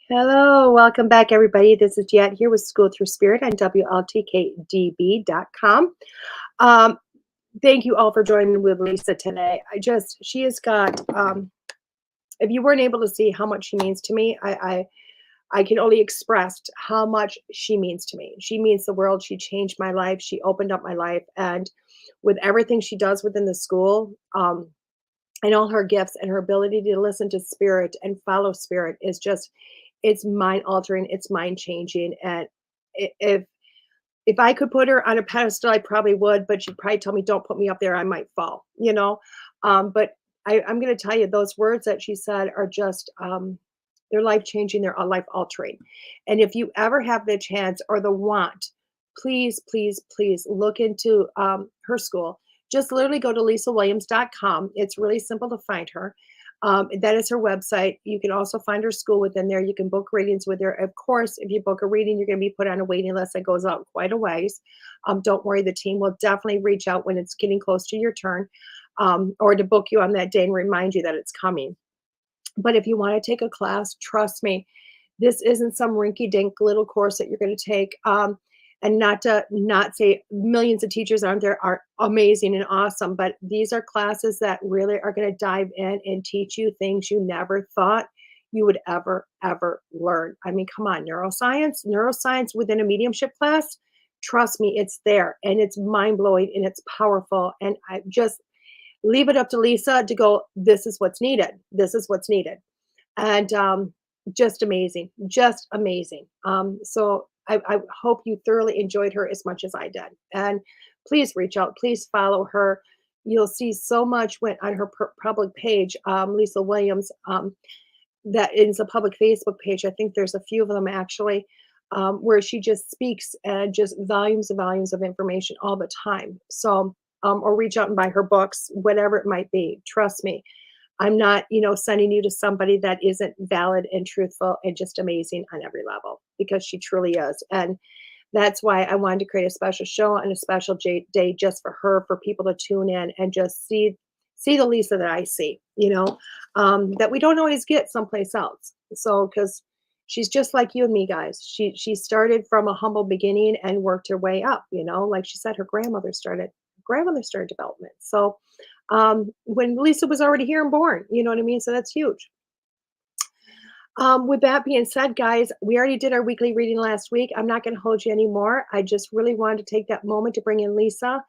Hello, welcome back, everybody. This is DeEtte here with Schooled Thru Spirit on WLTK-DB.com. Thank you all for joining with Lisa today. She has got, if you weren't able to see how much she means to me, I can only express how much she means to me. She means the world. She changed my life. She opened up my life. And with everything she does within the school, and all her gifts and her ability to listen to spirit and follow spirit is just, it's mind altering, it's mind changing. And if I could put her on a pedestal, I probably would, but she'd probably tell me, don't put me up there, I might fall, you know? But I'm going to tell you, those words that she said are just, they're life changing, they're life altering. And if you ever have the chance or the want, please, please, please look into her school. Just literally go to lisawilliams.com. It's really simple to find her. That is her website. You can also find her school within there. You can book readings with her. Of course, if you book a reading, you're going to be put on a waiting list that goes out quite a ways. Don't worry, the team will definitely reach out when it's getting close to your turn, or to book you on that day and remind you that it's coming. But if you want to take a class, trust me, this isn't some rinky-dink little course that you're going to take. And not say millions of teachers out there are amazing and awesome, but these are classes that really are going to dive in and teach you things you never thought you would ever learn. I mean, come on, neuroscience within a mediumship class, trust me, it's there and it's mind-blowing and it's powerful. And I just leave it up to Lisa to go, this is what's needed. This is what's needed. And just amazing. So I hope you thoroughly enjoyed her as much as I did. And please reach out. Please follow her. You'll see so much went on her public page, Lisa Williams, that is a public Facebook page. I think there's a few of them actually, where she just speaks and just volumes and volumes of information all the time. So, or reach out and buy her books, whatever it might be. Trust me. I'm not, sending you to somebody that isn't valid and truthful and just amazing on every level, because she truly is. And that's why I wanted to create a special show and a special day just for her, for people to tune in and just see the Lisa that I see, that we don't always get someplace else. So, because she's just like you and me, guys. She started from a humble beginning and worked her way up, like she said, her grandmother started development. So, when Lisa was already here and born, you know what I mean? So that's huge. With that being said, guys, we already did our weekly reading last week. I'm not going to hold you anymore. I just really wanted to take that moment to bring in Lisa.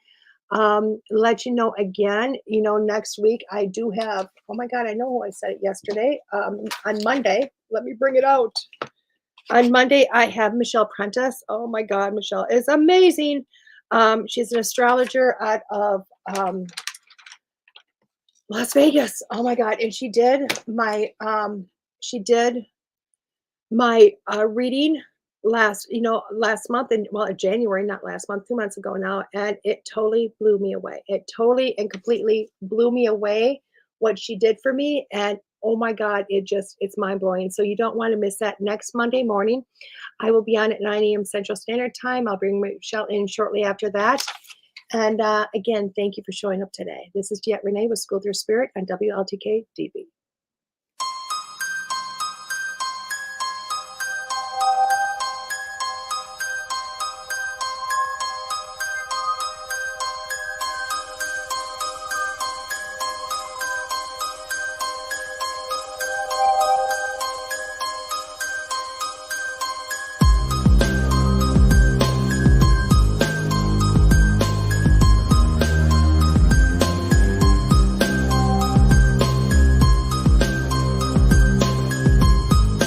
Let you know again, next week I do have, oh my God, I know who I said it yesterday. On Monday, let me bring it out. On Monday, I have Michelle Prentice. Oh my God, Michelle is amazing. She's an astrologer out of, Las Vegas. Oh my God. And she did my reading last month, and January, not last month, 2 months ago now. And it totally blew me away. It totally and completely blew me away what she did for me. And oh my God, it's mind blowing. So you don't want to miss that. Next Monday morning, I will be on at 9 a.m. Central Standard Time. I'll bring Michelle in shortly after that. And again, thank you for showing up today. This is DeEtte Ranae with Schooled Thru Spirit on WLTK-DB.